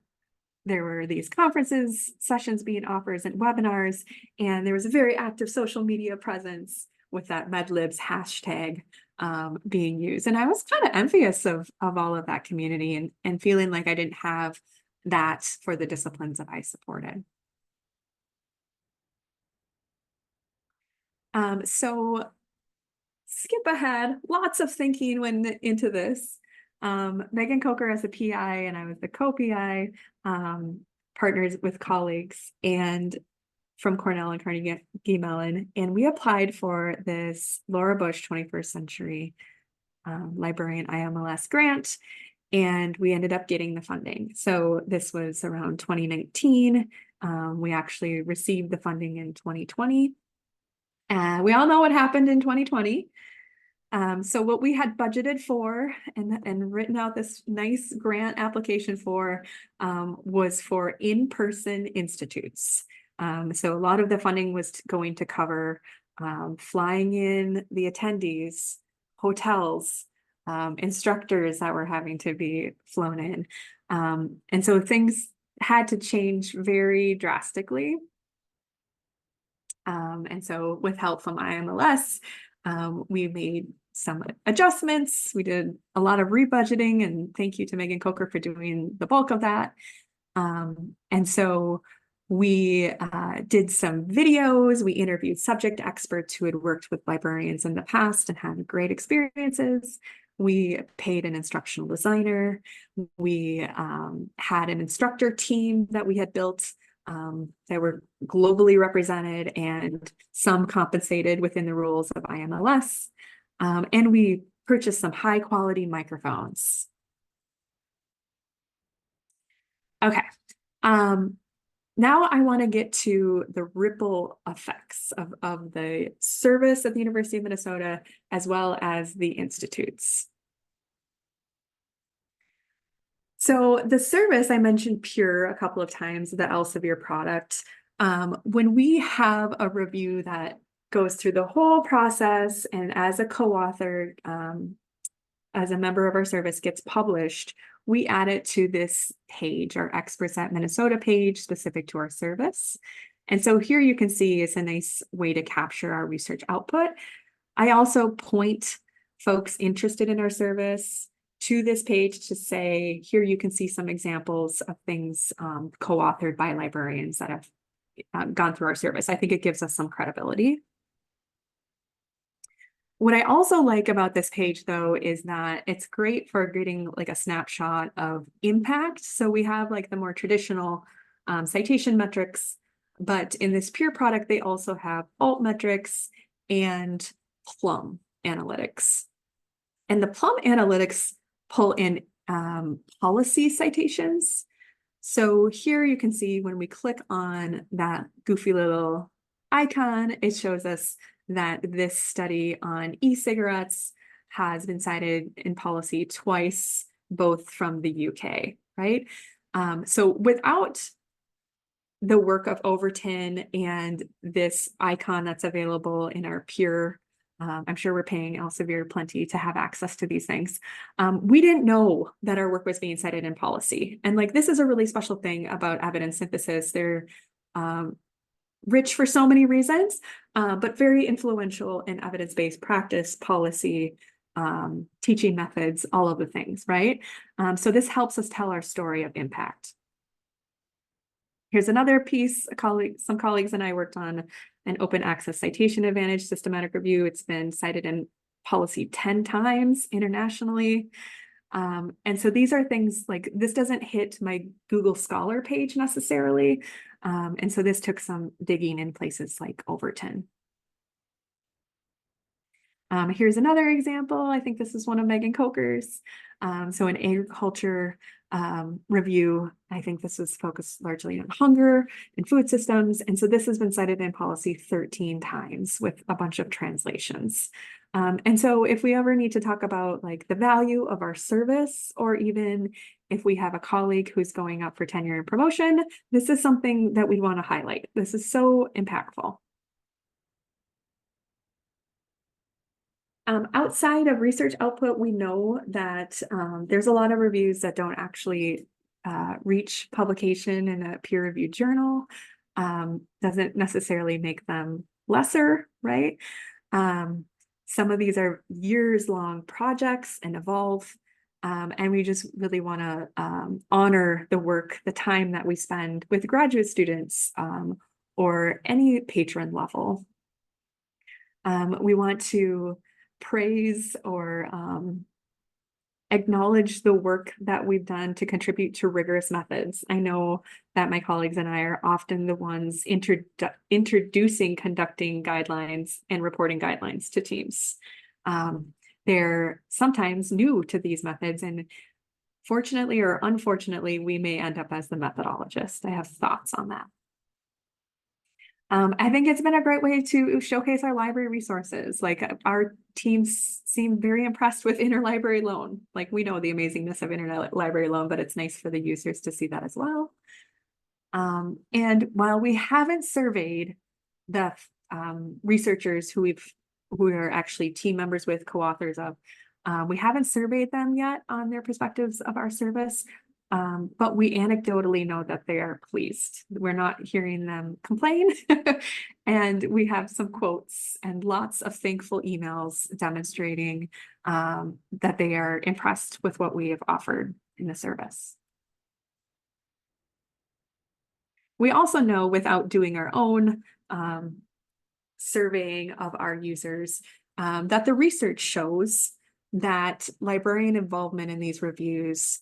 were these conferences, sessions being offered, and webinars, and there was a very active social media presence with that MedLibs hashtag being used. And I was kind of envious of all of that community and feeling like I didn't have that for the disciplines that I supported. So skip ahead, lots of thinking went into this. Megan Coker as a PI and I was the co-PI, partners with colleagues and from Cornell and Carnegie Mellon. And we applied for this Laura Bush 21st Century Librarian IMLS grant, and we ended up getting the funding. So this was around 2019. We actually received the funding in 2020. We all know what happened in 2020. So what we had budgeted for and written out this nice grant application for was for in-person institutes. So a lot of the funding was going to cover flying in the attendees, hotels, instructors that were having to be flown in. And so things had to change very drastically. And so with help from IMLS, we made some adjustments. We did a lot of rebudgeting, and thank you to Megan Coker for doing the bulk of that. And so we did some videos. We interviewed subject experts who had worked with librarians in the past and had great experiences. We paid an instructional designer. We had an instructor team that we had built that were globally represented and some compensated within the rules of IMLS. And we purchased some high quality microphones. Okay. Now I want to get to the ripple effects of the service at the University of Minnesota, as well as the institutes. So the service, I mentioned Pure a couple of times, the Elsevier product. When we have a review that goes through the whole process and as a co-author, as a member of our service gets published, we add it to this page, our Experts at Minnesota page specific to our service. And so here you can see it's a nice way to capture our research output. I also point folks interested in our service to this page to say, here you can see some examples of things co-authored by librarians that have gone through our service. I think it gives us some credibility. What I also like about this page, though, is that it's great for getting like a snapshot of impact. So we have like the more traditional citation metrics, but in this Pure product, they also have alt metrics and Plum analytics. And the Plum analytics pull in policy citations. So here you can see when we click on that goofy little icon, it shows us that this study on e-cigarettes has been cited in policy twice, both from the UK, right? So without the work of Overton and this icon that's available in our peer. I'm sure we're paying Elsevier plenty to have access to these things. We didn't know that our work was being cited in policy. And like, this is a really special thing about evidence synthesis. They're rich for so many reasons, but very influential in evidence-based practice, policy, teaching methods, all of the things, right? So this helps us tell our story of impact. Here's another piece, some colleagues and I worked on an open access citation advantage systematic review. It's been cited in policy 10 times internationally. And so these are things like, this doesn't hit my Google Scholar page necessarily. And so this took some digging in places like Overton. Here's another example. I think this is one of Megan Coker's. So an agriculture review, I think this was focused largely on hunger and food systems. And so this has been cited in policy 13 times with a bunch of translations. And so if we ever need to talk about like the value of our service, or even if we have a colleague who's going up for tenure and promotion, this is something that we want to highlight. This is so impactful. Outside of research output, we know that there's a lot of reviews that don't actually reach publication in a peer-reviewed journal. Doesn't necessarily make them lesser, right? Some of these are years-long projects and evolve, and we just really want to honor the work, the time that we spend with graduate students or any patron level. We want to praise or acknowledge the work that we've done to contribute to rigorous methods. I know that my colleagues and I are often the ones introducing conducting guidelines and reporting guidelines to teams. They're sometimes new to these methods, and fortunately or unfortunately, we may end up as the methodologist. I have thoughts on that. I think it's been a great way to showcase our library resources. Like, our teams seem very impressed with interlibrary loan. Like, we know the amazingness of interlibrary loan, but it's nice for the users to see that as well. And while we haven't surveyed the researchers who are actually team members with, co-authors of, we haven't surveyed them yet on their perspectives of our service. But we anecdotally know that they are pleased. We're not hearing them complain. And we have some quotes and lots of thankful emails demonstrating that they are impressed with what we have offered in the service. We also know, without doing our own surveying of our users, that the research shows that librarian involvement in these reviews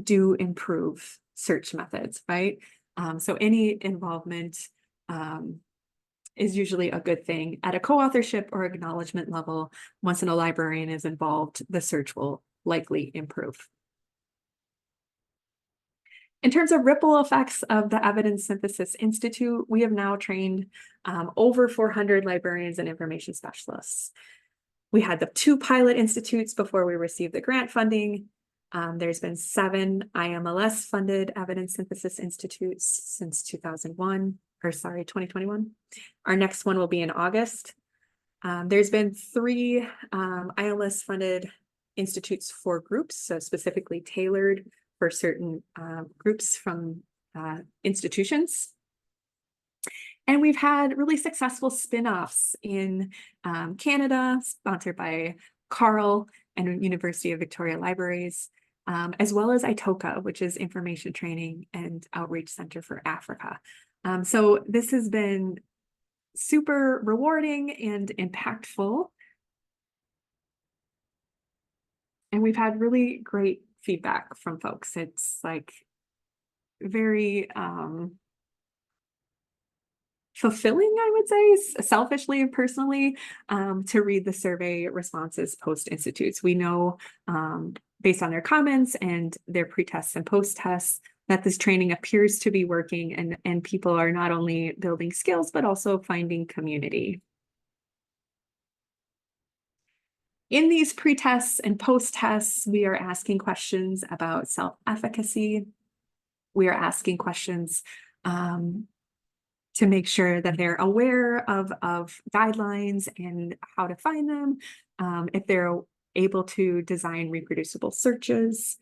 do improve search methods, right? So any involvement is usually a good thing. At a co-authorship or acknowledgement level, once a librarian is involved, the search will likely improve. In terms of ripple effects of the Evidence Synthesis Institute, we have now trained over 400 librarians and information specialists. We had the 2 pilot institutes before we received the grant funding. There's been 7 IMLS funded evidence synthesis institutes since 2021. Our next one will be in August. There's been 3 IMLS funded institutes for groups, so specifically tailored for certain groups from institutions. And we've had really successful spin-offs in Canada, sponsored by Carl and University of Victoria Libraries, as well as ITOCA, which is Information Training and Outreach Center for Africa. So this has been super rewarding and impactful. And we've had really great feedback from folks. It's like very fulfilling, I would say, selfishly and personally, to read the survey responses post-institutes. We know, based on their comments and their pre-tests and post-tests, that this training appears to be working, and people are not only building skills, but also finding community. In these pre-tests and post-tests, we are asking questions about self-efficacy. We are asking questions to make sure that they're aware of guidelines and how to find them, if they're able to design reproducible searches,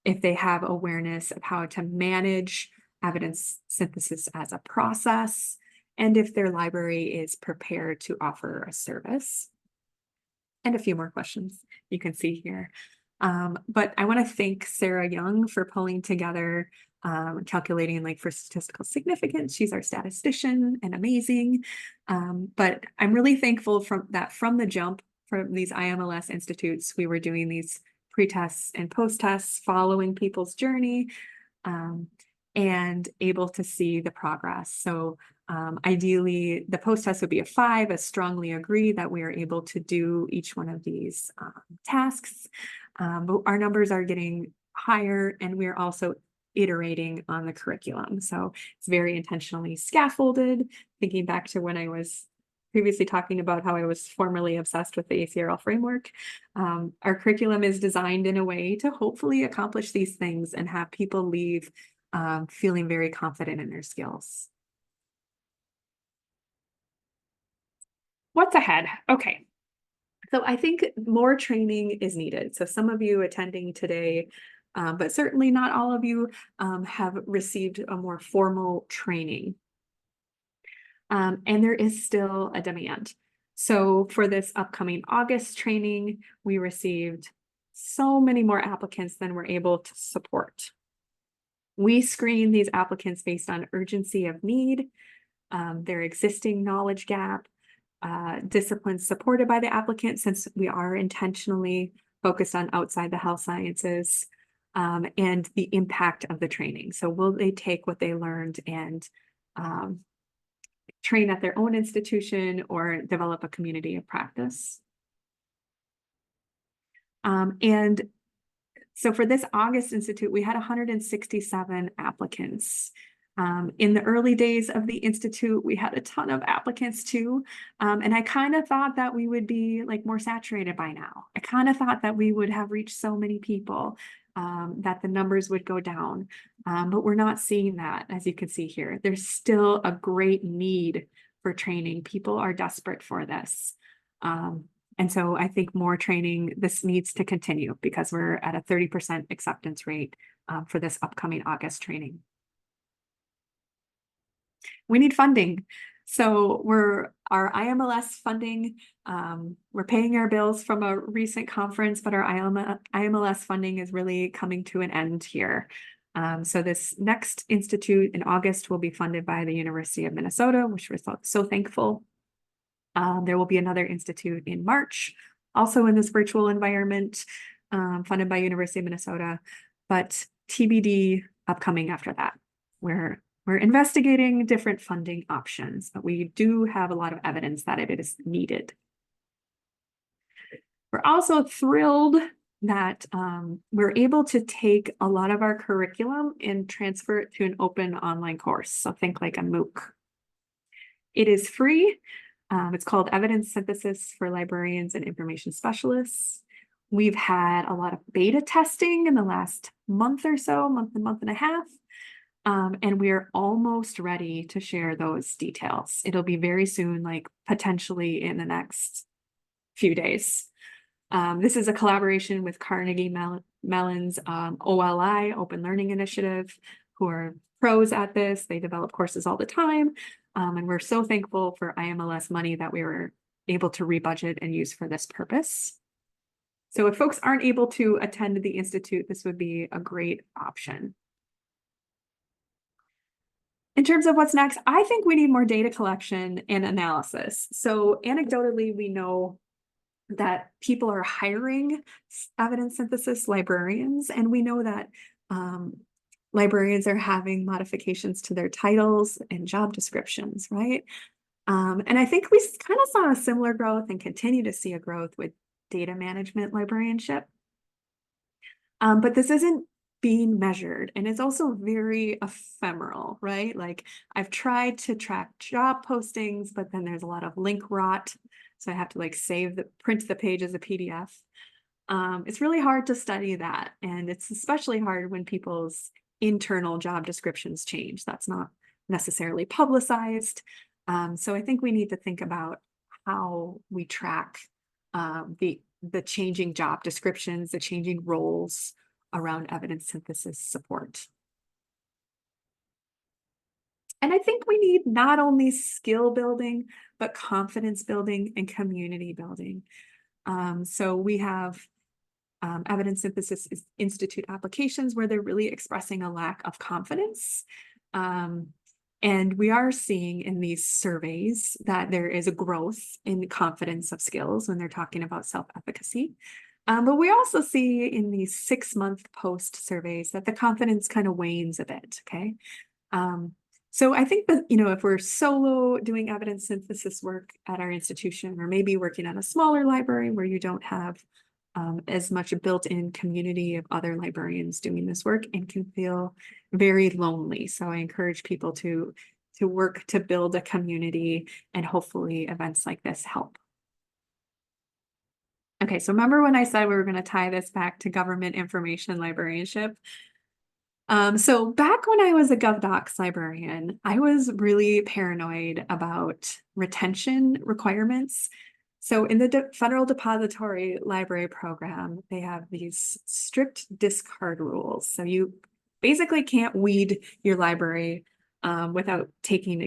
if they have awareness of how to manage evidence synthesis as a process, and if their library is prepared to offer a service. And a few more questions you can see here. But I want to thank Sarah Young for pulling together calculating like for statistical significance. She's our statistician and amazing. But I'm really thankful from the jump from these IMLS institutes, we were doing these pre-tests and post-tests following people's journey and able to see the progress. So ideally, the post-test would be a 5. I strongly agree that we are able to do each one of these tasks. But our numbers are getting higher, and we're also iterating on the curriculum. So it's very intentionally scaffolded, thinking back to when I was previously talking about how I was formerly obsessed with the ACRL framework. Our curriculum is designed in a way to hopefully accomplish these things and have people leave feeling very confident in their skills. What's ahead? Okay. So I think more training is needed. So some of you attending today, but certainly not all of you have received a more formal training. And there is still a demand. So for this upcoming August training, we received so many more applicants than we're able to support. We screen these applicants based on urgency of need, their existing knowledge gap, disciplines supported by the applicant, since we are intentionally focused on outside the health sciences, and the impact of the training. So will they take what they learned and train at their own institution or develop a community of practice? And so for this August Institute, we had 167 applicants. In the early days of the Institute, we had a ton of applicants too. And I kind of thought that we would be like more saturated by now. I kind of thought that we would have reached so many people that the numbers would go down. But we're not seeing that, as you can see here. There's still a great need for training. People are desperate for this. And so I think more training, this needs to continue because we're at a 30% acceptance rate for this upcoming August training. We need funding. So our IMLS funding, we're paying our bills from a recent conference, but our IMLS funding is really coming to an end here. So this next institute in August will be funded by the University of Minnesota, which we're so thankful. There will be another institute in March, also in this virtual environment, funded by University of Minnesota, but TBD upcoming after that. We're investigating different funding options, but we do have a lot of evidence that it is needed. We're also thrilled that we're able to take a lot of our curriculum and transfer it to an open online course. So think like a MOOC. It is free. It's called Evidence Synthesis for Librarians and Information Specialists. We've had a lot of beta testing in the last month or so, month and a half. And we're almost ready to share those details. It'll be very soon, like potentially in the next few days. This is a collaboration with Carnegie Mellon's OLI, Open Learning Initiative, who are pros at this. They develop courses all the time. And we're so thankful for IMLS money that we were able to rebudget and use for this purpose. So if folks aren't able to attend the Institute, this would be a great option. In terms of what's next, I think we need more data collection and analysis. So anecdotally, we know that people are hiring evidence synthesis librarians, and we know that librarians are having modifications to their titles and job descriptions, right? And I think we kind of saw a similar growth and continue to see a growth with data management librarianship. But this isn't being measured, and it's also very ephemeral, right? Like I've tried to track job postings, but then there's a lot of link rot. So I have to like print the page as a PDF. It's really hard to study that. And it's especially hard when people's internal job descriptions change. That's not necessarily publicized. So I think we need to think about how we track the changing job descriptions, the changing roles around evidence synthesis support. And I think we need not only skill building, but confidence building and community building. So we have evidence synthesis institute applications where they're really expressing a lack of confidence. And we are seeing in these surveys that there is a growth in confidence of skills when they're talking about self-efficacy. But we also see in these 6-month post surveys that the confidence kind of wanes a bit, okay? So I think that, if we're solo doing evidence synthesis work at our institution, or maybe working at a smaller library where you don't have as much a built-in community of other librarians doing this work, and can feel very lonely. So I encourage people to work to build a community, and hopefully events like this help. Okay, so remember when I said we were going to tie this back to government information librarianship? So back when I was a GovDocs librarian, I was really paranoid about retention requirements. So in the Federal Depository Library Program, they have these strict discard rules. So you basically can't weed your library without taking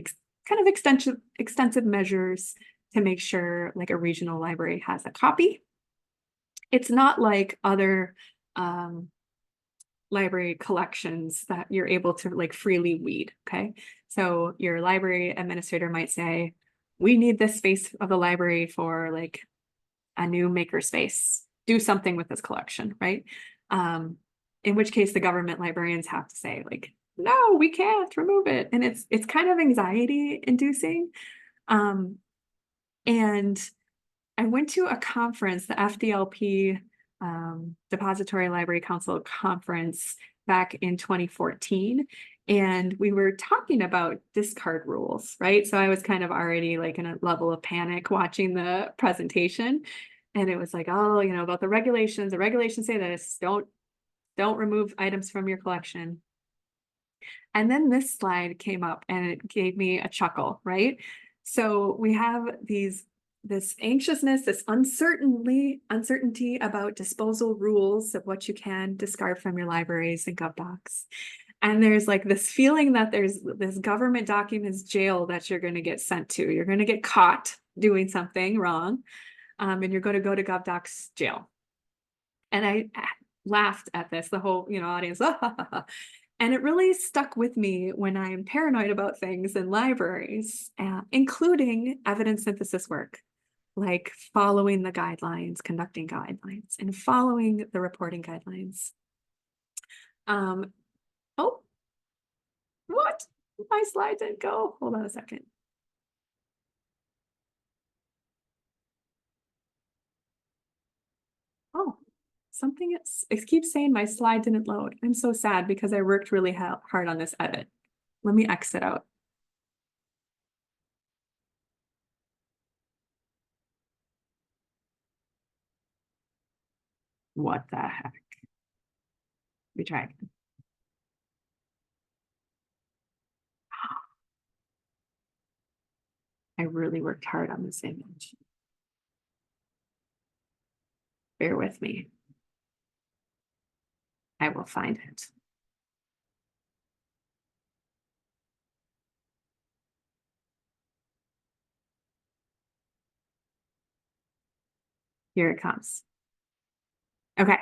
kind of extensive measures to make sure like a regional library has a copy. It's not like other library collections that you're able to like freely weed, okay? So your library administrator might say, we need this space of the library for like a new makerspace. Do something with this collection, right? In which case the government librarians have to say like, no, we can't remove it. And it's kind of anxiety inducing. And I went to a conference, the FDLP Depository Library Council conference back in 2014. And we were talking about discard rules, right? So I was kind of already like in a level of panic watching the presentation. And it was like, oh, about the regulations say this, don't remove items from your collection. And then this slide came up and it gave me a chuckle, right? So we have this anxiousness, this uncertainty about disposal rules of what you can discard from your libraries and GovDocs. And there's like this feeling that there's this government documents jail that you're going to get sent to. You're going to get caught doing something wrong, and you're going to go to GovDocs jail. And I laughed at this, the whole audience. And it really stuck with me when I'm paranoid about things in libraries, including evidence synthesis work, like following the guidelines, conducting guidelines, and following the reporting guidelines. Oh, what? My slide didn't go. Hold on a second. Oh, it keeps saying my slide didn't load. I'm so sad because I worked really hard on this edit. Let me exit out. What the heck? We try again. I really worked hard on this image. Bear with me. I will find it. Here it comes. Okay.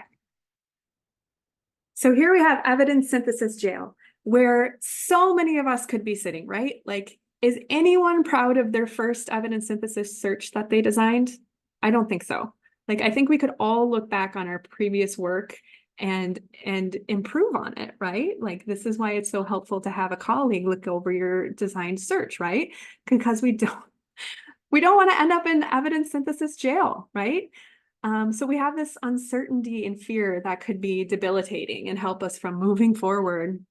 So here we have evidence synthesis jail, where so many of us could be sitting, right? Like, is anyone proud of their first evidence synthesis search that they designed? I don't think so. Like, I think we could all look back on our previous work and improve on it, right? Like, this is why it's so helpful to have a colleague look over your designed search, right? Because we don't want to end up in evidence synthesis jail, right? So we have this uncertainty and fear that could be debilitating and help us from moving forward.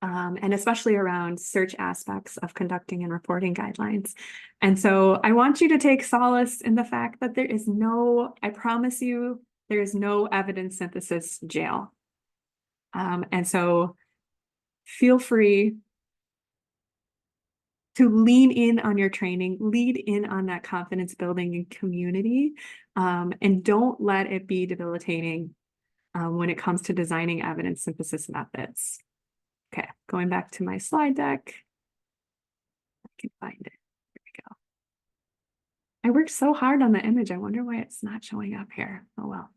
And especially around search aspects of conducting and reporting guidelines. And so I want you to take solace in the fact that there is I promise you, there is no evidence synthesis jail. And so feel free to lean in on your training, lead in on that confidence building and community, and don't let it be debilitating when it comes to designing evidence synthesis methods. Okay, going back to my slide deck. I can find it. Here we go. I worked so hard on the image. I wonder why it's not showing up here. Oh, well.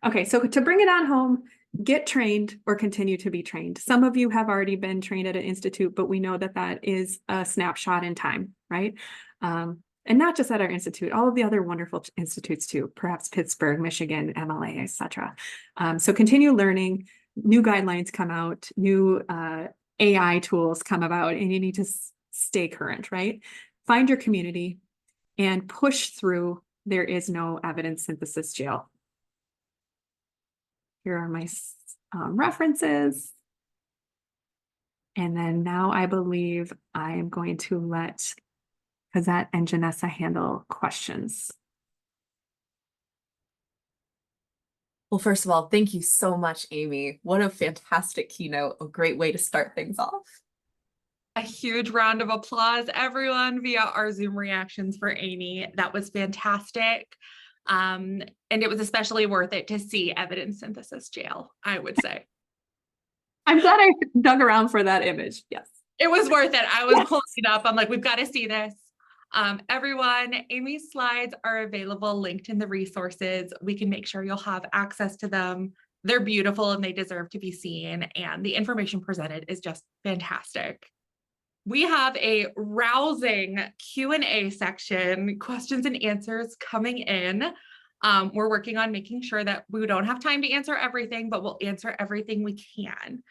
Okay, so to bring it on home, get trained or continue to be trained. Some of you have already been trained at an institute, but we know that that is a snapshot in time, right? And not just at our institute, all of the other wonderful institutes too, perhaps Pittsburgh, Michigan, MLA, etc. So continue learning, new guidelines come out, new AI tools come about, and you need to stay current, right? Find your community and push through. There is no evidence synthesis jail. Here are my references. And then now I believe I am going to let Cosette and Janessa handle questions. Well, first of all, thank you so much, Amy. What a fantastic keynote, a great way to start things off. A huge round of applause, everyone, via our Zoom reactions for Amy. That was fantastic. And it was especially worth it to see evidence synthesis jail, I would say. I'm glad I dug around for that image. Yes. It was worth it. I was pulling it up. I'm like, we've got to see this. Everyone, Amy's slides are available, linked in the resources. We can make sure you'll have access to them. They're beautiful and they deserve to be seen. And the information presented is just fantastic. We have a rousing Q&A section, questions and answers coming in. We're working on making sure that we don't have time to answer everything, but we'll answer everything we can.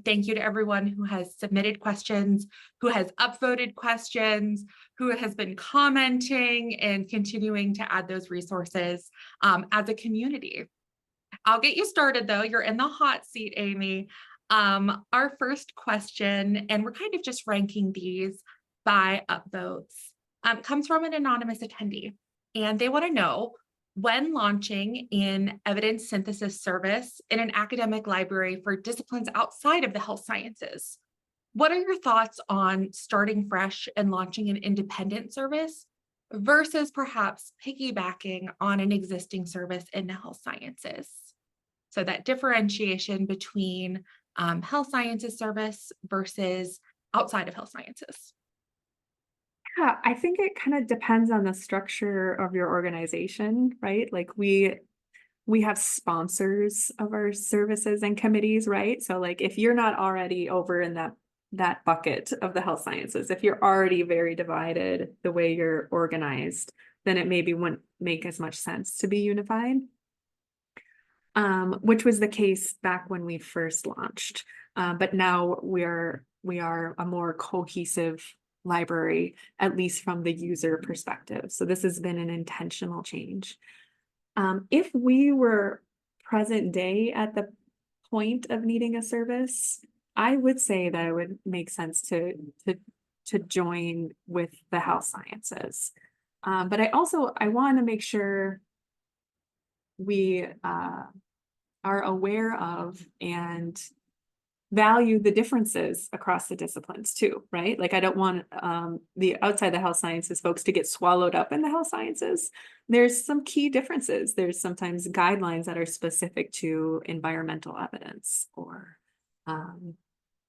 Thank you to everyone who has submitted questions, who has upvoted questions, who has been commenting and continuing to add those resources as a community. I'll get you started though. You're in the hot seat, Amy. Our first question, and we're kind of just ranking these by upvotes, comes from an anonymous attendee. And they want to know, when launching an evidence synthesis service in an academic library for disciplines outside of the health sciences, what are your thoughts on starting fresh and launching an independent service versus perhaps piggybacking on an existing service in the health sciences? So that differentiation between health sciences service versus outside of health sciences. Yeah, I think it kind of depends on the structure of your organization, right? Like we have sponsors of our services and committees, right? So like if you're not already over in that bucket of the health sciences, if you're already very divided the way you're organized, then it maybe wouldn't make as much sense to be unified. Which was the case back when we first launched. But now we are a more cohesive library, at least from the user perspective. So this has been an intentional change. If we were present day at the point of needing a service, I would say that it would make sense to join with the health sciences. But I want to make sure we are aware of and value the differences across the disciplines too, right? Like I don't want the outside the health sciences folks to get swallowed up in the health sciences. There's some key differences. There's sometimes guidelines that are specific to environmental evidence, or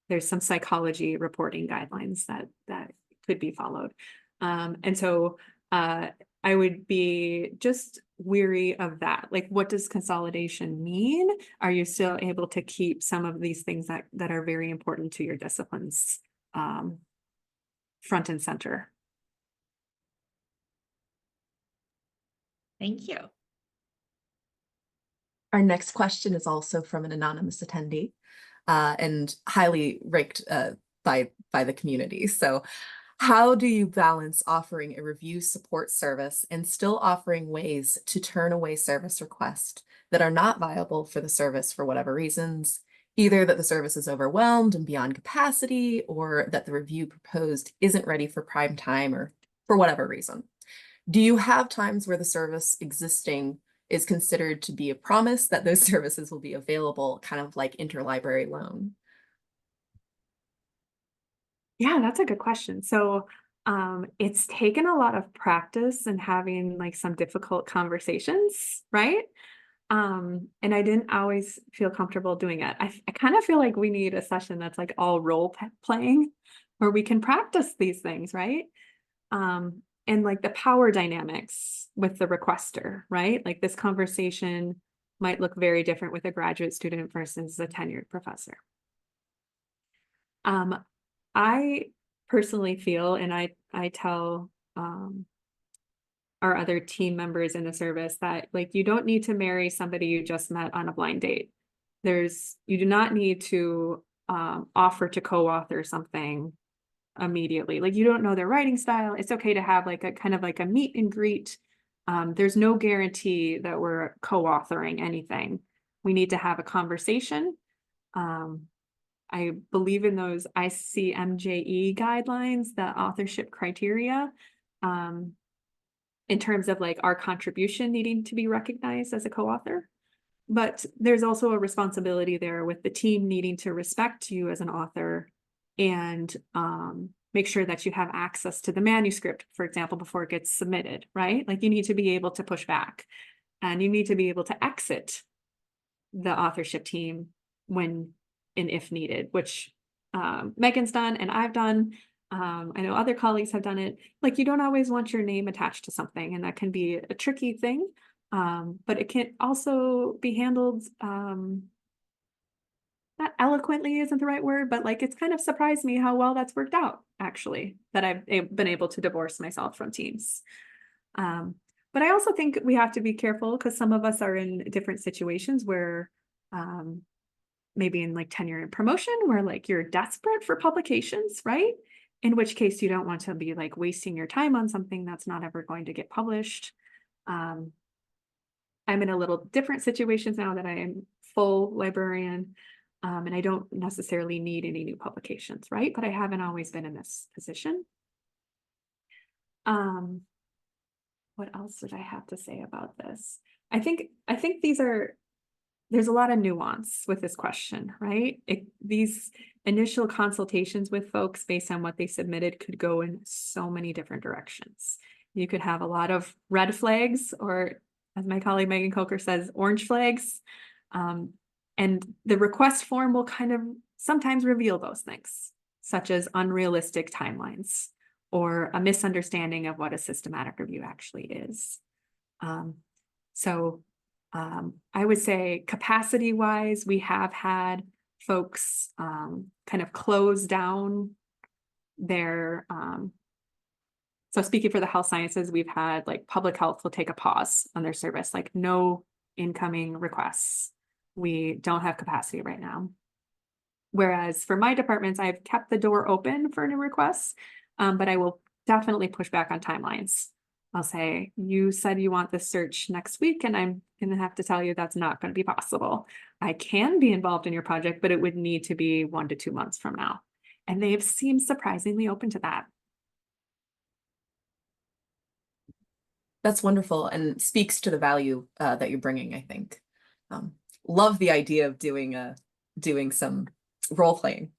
there's some psychology reporting guidelines that could be followed. And so I would be just weary of that. Like, what does consolidation mean? Are you still able to keep some of these things that are very important to your disciplines front and center? Thank you. Our next question is also from an anonymous attendee and highly ranked by the community. So, how do you balance offering a review support service and still offering ways to turn away service requests that are not viable for the service for whatever reasons, either that the service is overwhelmed and beyond capacity, or that the review proposed isn't ready for prime time, or for whatever reason? Do you have times where the service existing is considered to be a promise that those services will be available, kind of like interlibrary loan? Yeah, that's a good question. So, it's taken a lot of practice and having like some difficult conversations, right? And I didn't always feel comfortable doing it. I kind of feel like we need a session that's like all playing where we can practice these things, right? And like the power dynamics with the requester, right? Like this conversation might look very different with a graduate student versus a tenured professor. Um, I personally feel, and I tell our other team members in the service that like you don't need to marry somebody you just met on a blind date. You do not need to offer to co-author something immediately. Like you don't know their writing style. It's okay to have like a kind of like a meet and greet. There's no guarantee that we're co-authoring anything. We need to have a conversation. I believe in those ICMJE guidelines, the authorship criteria, in terms of like our contribution needing to be recognized as a co-author. But there's also a responsibility there with the team needing to respect you as an author and make sure that you have access to the manuscript, for example, before it gets submitted, right? Like you need to be able to push back and you need to be able to exit the authorship team when and if needed, which Megan's done and I've done. I know other colleagues have done it. Like you don't always want your name attached to something, and that can be a tricky thing. But it can also be handled not eloquently isn't the right word, but like it's kind of surprised me how well that's worked out, actually, that I've been able to divorce myself from teams. But I also think we have to be careful because some of us are in different situations where maybe in like tenure and promotion where like you're desperate for publications, right? In which case you don't want to be like wasting your time on something that's not ever going to get published. I'm in a little different situations now that I am full librarian, and I don't necessarily need any new publications, right? But I haven't always been in this position. What else did I have to say about this? I think there's a lot of nuance with this question, right? These initial consultations with folks based on what they submitted could go in so many different directions. You could have a lot of red flags, or as my colleague Megan Coker says, orange flags. And the request form will kind of sometimes reveal those things, such as unrealistic timelines or a misunderstanding of what a systematic review actually is. I would say capacity wise, we have had folks kind of close down their, so speaking for the health sciences, we've had like public health will take a pause on their service, like no incoming requests. We don't have capacity right now. Whereas for my departments, I've kept the door open for new requests, but I will definitely push back on timelines. I'll say, you said you want this search next week, and I'm going to have to tell you that's not going to be possible. I can be involved in your project, but it would need to be 1 to 2 months from now. And they've seemed surprisingly open to that. That's wonderful and speaks to the value that you're bringing, I think. Love the idea of doing some role playing.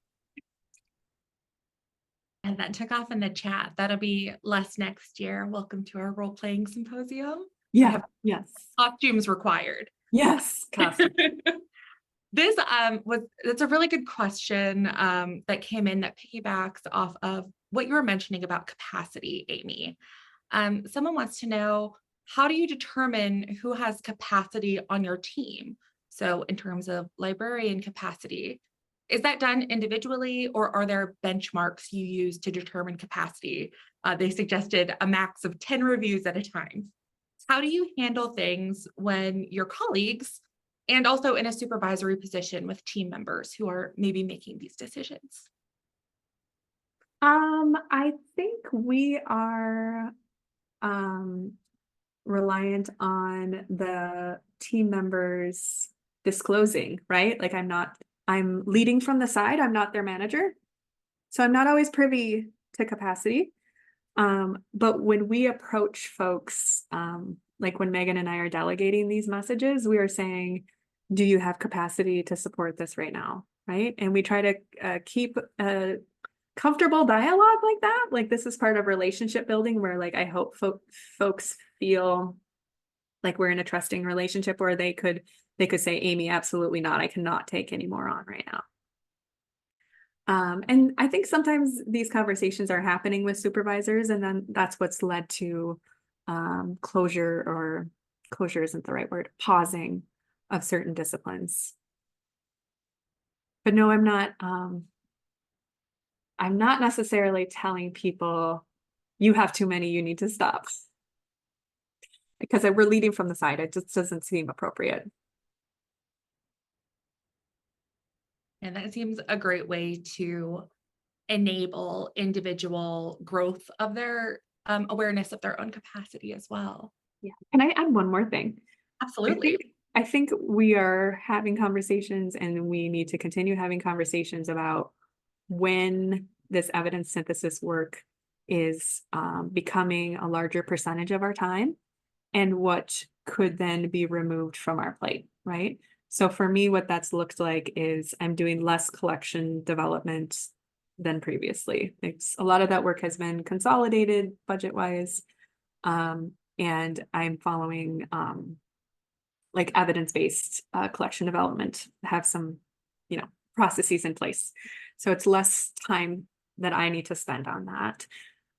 And that took off in the chat. That'll be less next year. Welcome to our role-playing symposium. Yeah, yes. Costumes required. Yes, costumes. That's a really good question that came in that piggybacks off of what you were mentioning about capacity, Amy. Someone wants to know, how do you determine who has capacity on your team? So in terms of librarian capacity, is that done individually, or are there benchmarks you use to determine capacity? They suggested a max of 10 reviews at a time. How do you handle things when your colleagues and also in a supervisory position with team members who are maybe making these decisions? I think we are reliant on the team members disclosing, right? Like I'm leading from the side, I'm not their manager. So I'm not always privy to capacity. But when we approach folks, like when Megan and I are delegating these messages, we are saying, do you have capacity to support this right now? Right. And we try to keep a comfortable dialogue like that. Like this is part of relationship building where like I hope folks feel like we're in a trusting relationship where they could say, Amy, absolutely not. I cannot take any more on right now. And I think sometimes these conversations are happening with supervisors, and then that's what's led to closure, or closure isn't the right word, pausing of certain disciplines. But no, I'm not necessarily telling people you have too many, you need to stop. Because we're leading from the side. It just doesn't seem appropriate. And that seems a great way to enable individual growth of their awareness of their own capacity as well. Yeah. Can I add one more thing? Absolutely. I think we are having conversations, and we need to continue having conversations about when this evidence synthesis work is becoming a larger percentage of our time, and what could then be removed from our plate, right? So for me, what that's looked like is I'm doing less collection development than previously. It's a lot of that work has been consolidated budget-wise, and I'm following like evidence-based collection development, have some, processes in place. So it's less time that I need to spend on that.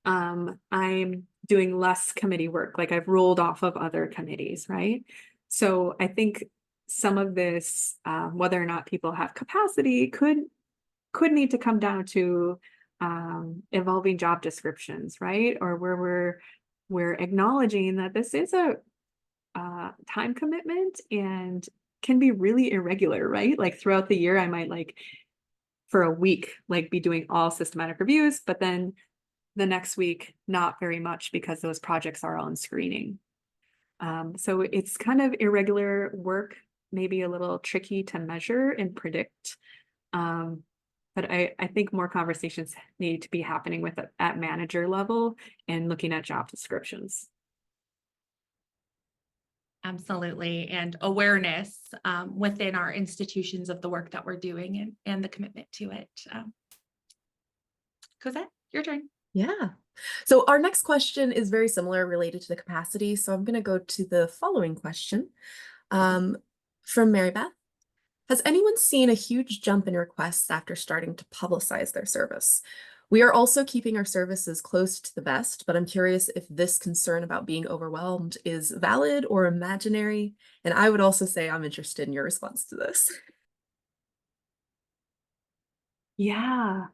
I'm doing less committee work, like I've rolled off of other committees, right? So I think some of this, whether or not people have capacity, could need to come down to evolving job descriptions, right? Or where we're acknowledging that this is a time commitment and can be really irregular, right? Like throughout the year, I might like for a week, like be doing all systematic reviews, but then the next week, not very much because those projects are on screening. So it's kind of irregular work, maybe a little tricky to measure and predict. But I think more conversations need to be happening with at manager level and looking at job descriptions. Absolutely. And awareness within our institutions of the work that we're doing and the commitment to it. Cosette, your turn. Yeah. So our next question is very similar, related to the capacity. So I'm going to go to the following question from Mary Beth. Has anyone seen a huge jump in requests after starting to publicize their service? We are also keeping our services close to the vest, but I'm curious if this concern about being overwhelmed is valid or imaginary. And I would also say I'm interested in your response to this. Yeah.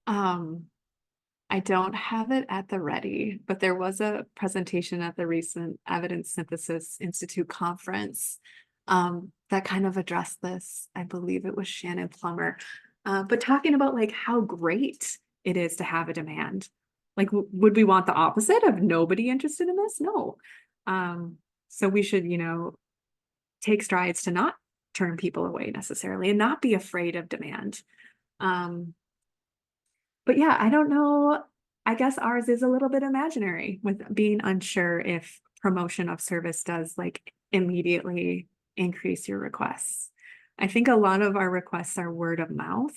I don't have it at the ready, but there was a presentation at the recent Evidence Synthesis Institute conference that kind of addressed this. I believe it was Shannon Plummer, but talking about like how great it is to have a demand. Like, would we want the opposite of nobody interested in this? No. So we should, take strides to not turn people away necessarily and not be afraid of demand. But yeah, I don't know. I guess ours is a little bit imaginary with being unsure if promotion of service does like immediately increase your requests. I think a lot of our requests are word of mouth,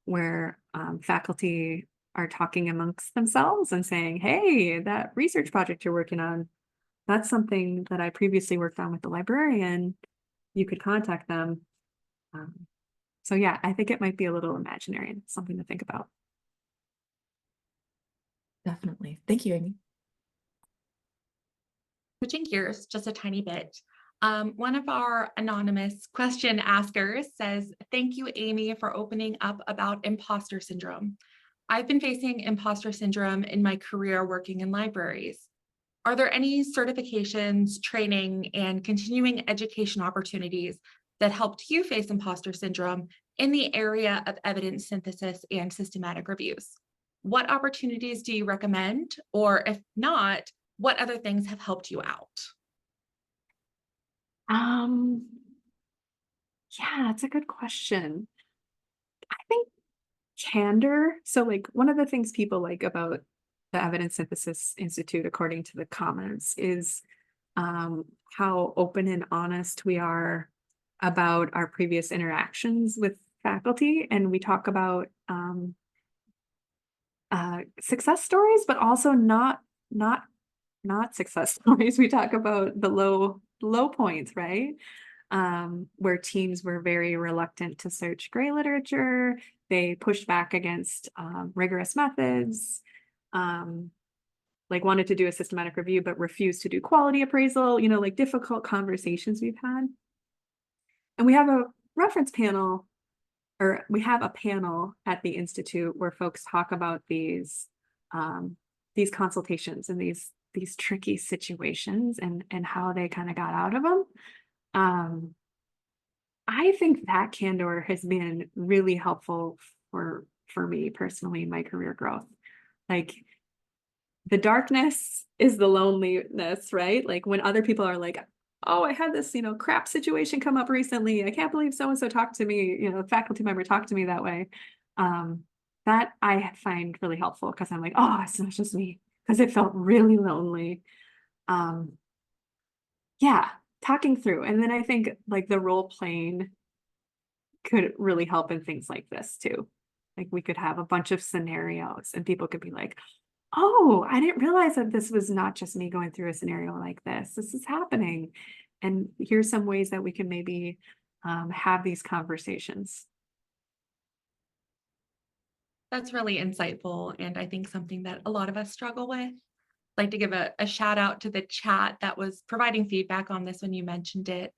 where faculty are talking amongst themselves and saying, hey, that research project you're working on, that's something that I previously worked on with the librarian. You could contact them. So yeah, I think it might be a little imaginary and something to think about. Definitely. Thank you, Amy. Switching gears just a tiny bit. One of our anonymous question askers says, thank you, Amy, for opening up about imposter syndrome. I've been facing imposter syndrome in my career working in libraries. Are there any certifications, training, and continuing education opportunities that helped you face imposter syndrome in the area of evidence synthesis and systematic reviews? What opportunities do you recommend? Or if not, what other things have helped you out? Yeah, that's a good question. I think candor. So like one of the things people like about the Evidence Synthesis Institute, according to the comments, is how open and honest we are about our previous interactions with faculty. And we talk about success stories, but also not success stories. We talk about the low points, right? Where teams were very reluctant to search gray literature. They pushed back against rigorous methods, like wanted to do a systematic review, but refused to do quality appraisal, like difficult conversations we've had. And we have a reference panel, or we have a panel at the Institute where folks talk about these consultations and these tricky situations and how they kind of got out of them. I think that candor has been really helpful for me personally in my career growth. Like, the darkness is the loneliness, right? Like when other people are like, oh, I had this, crap situation come up recently. I can't believe so-and-so talked to me, a faculty member talked to me that way. That I find really helpful because I'm like, oh, it's not just me, because it felt really lonely. Yeah, talking through. And then I think like the role playing could really help in things like this too. Like we could have a bunch of scenarios and people could be like, oh, I didn't realize that this was not just me going through a scenario like this. This is happening. And here's some ways that we can maybe have these conversations. That's really insightful, and I think something that a lot of us struggle with. I'd like to give a shout out to the chat that was providing feedback on this when you mentioned it.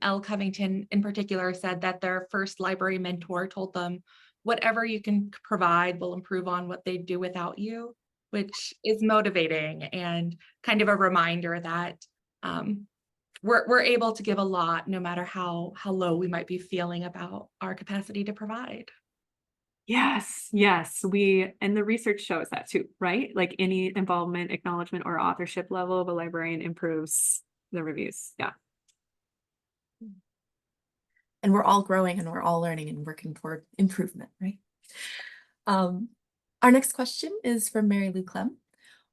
Elle Covington in particular said that their first library mentor told them, whatever you can provide will improve on what they do without you, which is motivating and kind of a reminder that we're able to give a lot no matter how low we might be feeling about our capacity to provide. Yes, and the research shows that too, right? Like any involvement, acknowledgement, or authorship level of a librarian improves the reviews. Yeah. And we're all growing and we're all learning and working toward improvement, right? Our next question is from Mary Lou Clem.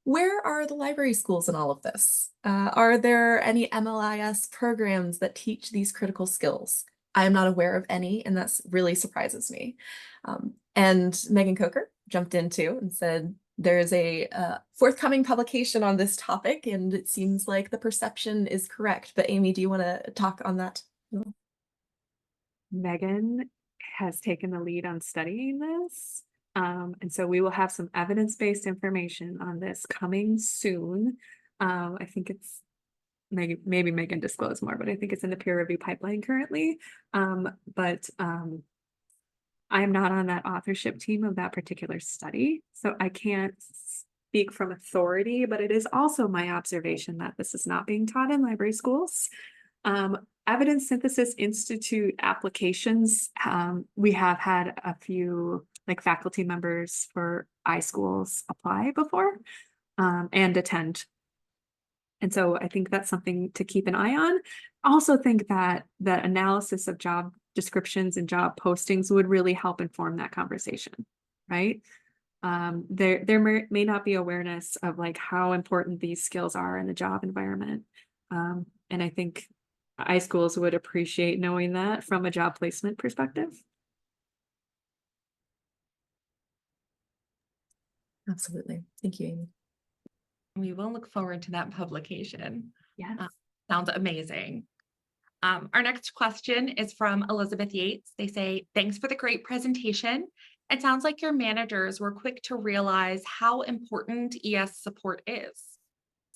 Where are the library schools in all of this? Are there any MLIS programs that teach these critical skills? I am not aware of any, and that really surprises me. And Megan Coker jumped in too and said, there's a forthcoming publication on this topic, and it seems like the perception is correct. But Amy, do you want to talk on that? Megan has taken the lead on studying this. And so we will have some evidence-based information on this coming soon. I think it's maybe Megan disclose more, but I think it's in the peer review pipeline currently. But I am not on that authorship team of that particular study, so I can't speak from authority, but it is also my observation that this is not being taught in library schools. Evidence Synthesis Institute applications, we have had a few like faculty members for iSchools apply before and attend. And so I think that's something to keep an eye on. Also think that the analysis of job descriptions and job postings would really help inform that conversation, right? There may not be awareness of like how important these skills are in the job environment. And I think iSchools would appreciate knowing that from a job placement perspective. Absolutely. Thank you, Amy. We will look forward to that publication. Yes. Sounds amazing. Our next question is from Elizabeth Yates. They say, thanks for the great presentation. It sounds like your managers were quick to realize how important ES support is.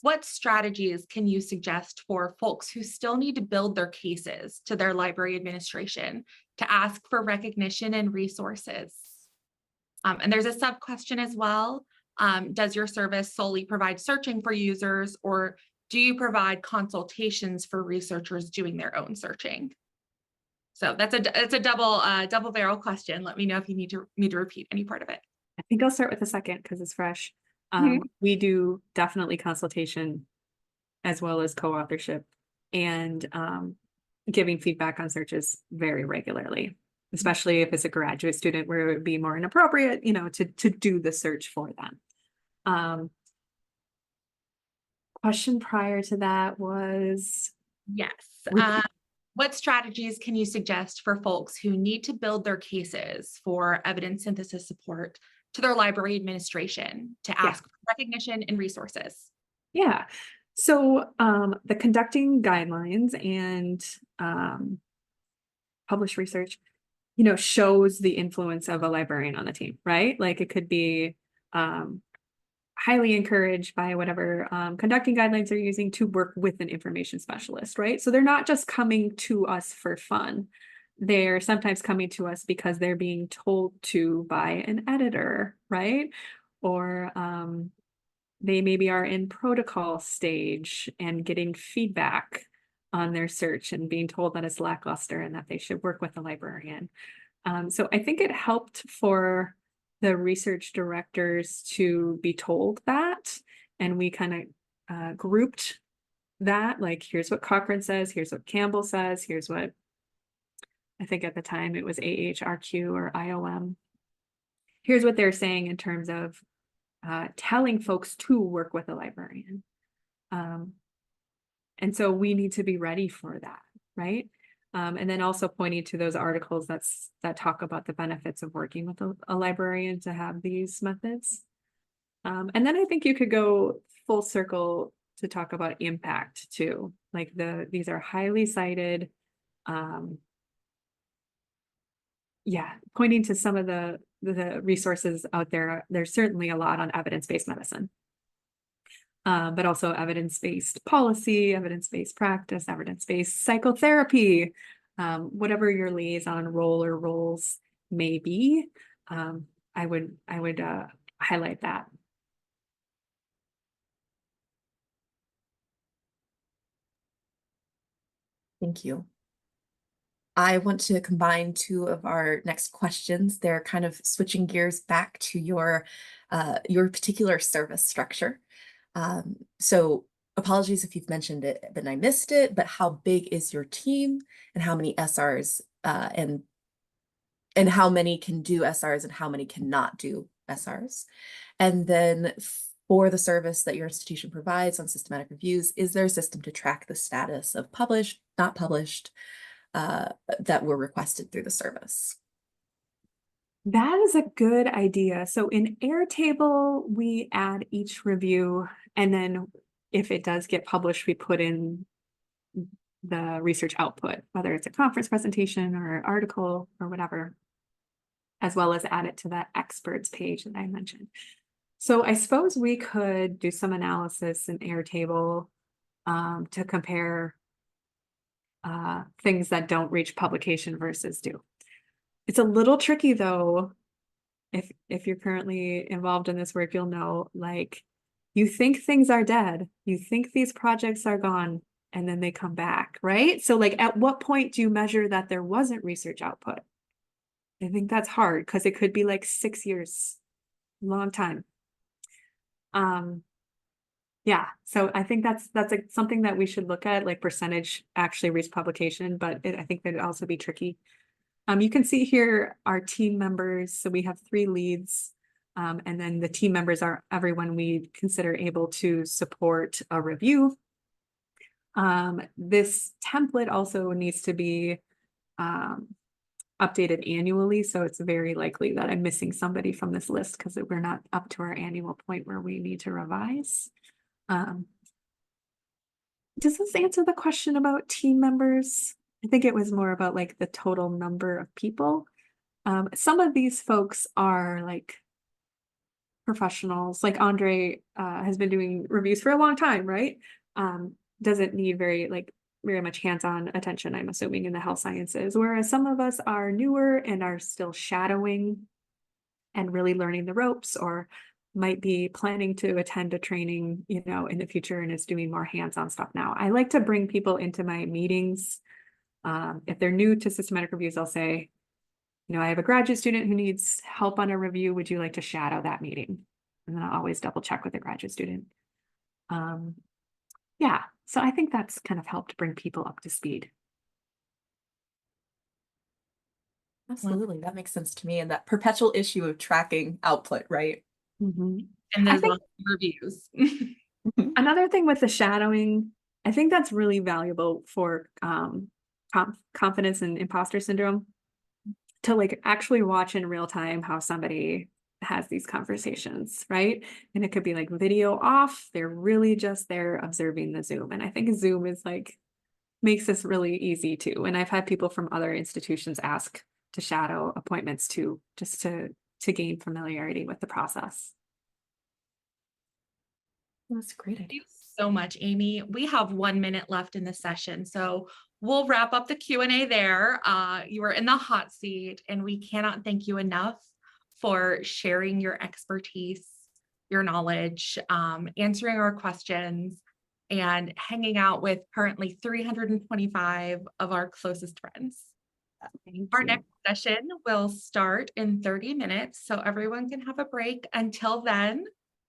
What strategies can you suggest for folks who still need to build their cases to their library administration to ask for recognition and resources? And there's a sub question as well. Does your service solely provide searching for users, or do you provide consultations for researchers doing their own searching? So it's a double barrel question. Let me know if you need me to repeat any part of it. I think I'll start with the second because it's fresh. We do definitely consultation as well as co-authorship and giving feedback on searches very regularly, especially if it's a graduate student where it would be more inappropriate, to do the search for them. Question prior to that was? Yes. What strategies can you suggest for folks who need to build their cases for evidence synthesis support to their library administration to Yeah. ask for recognition and resources. Yeah. So the conducting guidelines and published research, shows the influence of a librarian on the team, right? Like it could be highly encouraged by whatever conducting guidelines they're using to work with an information specialist, right? So they're not just coming to us for fun. They're sometimes coming to us because they're being told to by an editor, right? Or they maybe are in protocol stage and getting feedback on their search and being told that it's lackluster and that they should work with a librarian. So I think it helped for the research directors to be told that, and we kind of grouped that, like, here's what Cochrane says, here's what Campbell says, here's what, I think at the time it was AHRQ or IOM. Here's what they're saying in terms of telling folks to work with a librarian. And so we need to be ready for that, right? And then also pointing to those articles that talk about the benefits of working with a librarian to have these methods. And then I think you could go full circle to talk about impact too. Like these are highly cited. Pointing to some of the resources out there. There's certainly a lot on evidence-based medicine. But also evidence-based policy, evidence-based practice, evidence-based psychotherapy, whatever your liaison role or roles may be. I would highlight that. Thank you. I want to combine two of our next questions. They're kind of switching gears back to your particular service structure. So apologies if you've mentioned it, but I missed it, but how big is your team and how many SRs and how many can do SRs and how many cannot do SRs? And then for the service that your institution provides on systematic reviews, is there a system to track the status of published, not published, that were requested through the service? That is a good idea. So in Airtable, we add each review, and then if it does get published, we put in the research output, whether it's a conference presentation or an article or whatever, as well as add it to that experts page that I mentioned. So I suppose we could do some analysis in Airtable to compare things that don't reach publication versus do. It's a little tricky though. If you're currently involved in this work, you'll know, like, you think things are dead, you think these projects are gone, and then they come back, right? So like, at what point do you measure that there wasn't research output? I think that's hard because it could be like 6 years, long time. Yeah, so I think that's something that we should look at, like percentage actually reach publication, but I think that'd also be tricky. You can see here our team members. So we have 3 leads, and then the team members are everyone we consider able to support a review. This template also needs to be updated annually. So it's very likely that I'm missing somebody from this list because we're not up to our annual point where we need to revise. Does this answer the question about team members? I think it was more about like the total number of people. Some of these folks are like professionals, like Andre has been doing reviews for a long time, right? Doesn't need very much hands-on attention, I'm assuming, in the health sciences, whereas some of us are newer and are still shadowing and really learning the ropes, or might be planning to attend a training, in the future, and is doing more hands-on stuff now. I like to bring people into my meetings. If they're new to systematic reviews, I'll say, I have a graduate student who needs help on a review. Would you like to shadow that meeting? And then I'll always double check with the graduate student. Yeah, so I think that's kind of helped bring people up to speed. Absolutely, that makes sense to me. And that perpetual issue of tracking output, right? Mm-hmm. And there's lots of reviews. Another thing with the shadowing, I think that's really valuable for confidence and imposter syndrome, to like actually watch in real time how somebody has these conversations, right? And it could be like video off. They're really just there observing the Zoom. And I think Zoom is like, makes this really easy too. And I've had people from other institutions ask to shadow appointments too, just to gain familiarity with the process. That's a great Thank idea. you so much, Amy. We have 1 minute left in the session, so we'll wrap up the Q&A there. You are in the hot seat, and we cannot thank you enough for sharing your expertise, your knowledge, answering our questions, and hanging out with currently 325 of our closest friends. Thank Our you. next session will start in 30 minutes, so everyone can have a break. Until then,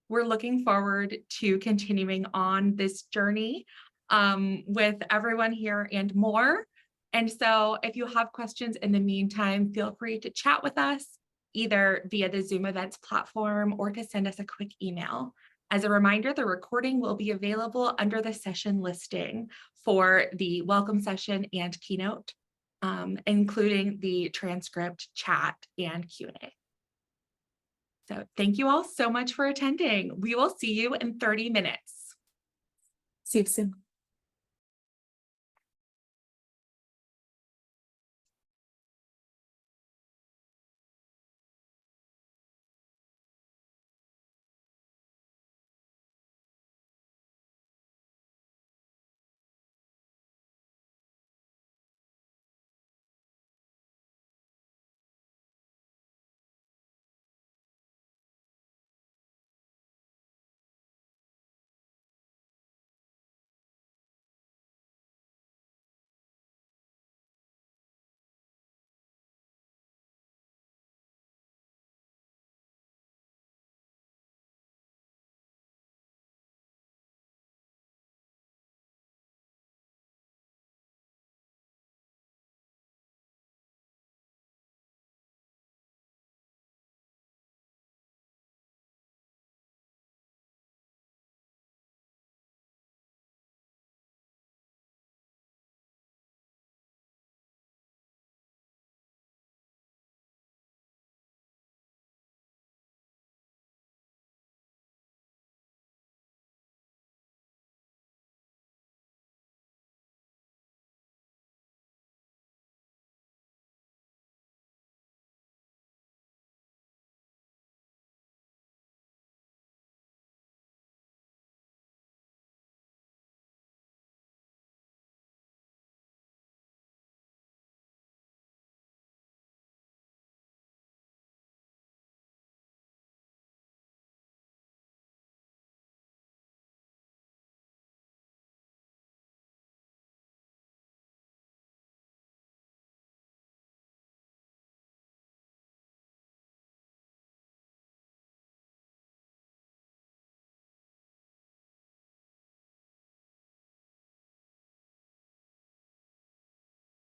we're looking forward to continuing on this journey with everyone here and more. And so if you have questions in the meantime, feel free to chat with us either via the Zoom events platform or to send us a quick email. As a reminder, the recording will be available under the session listing for the welcome session and keynote, including the transcript, chat, and Q&A. So thank you all so much for attending. We will see you in 30 minutes. See you soon.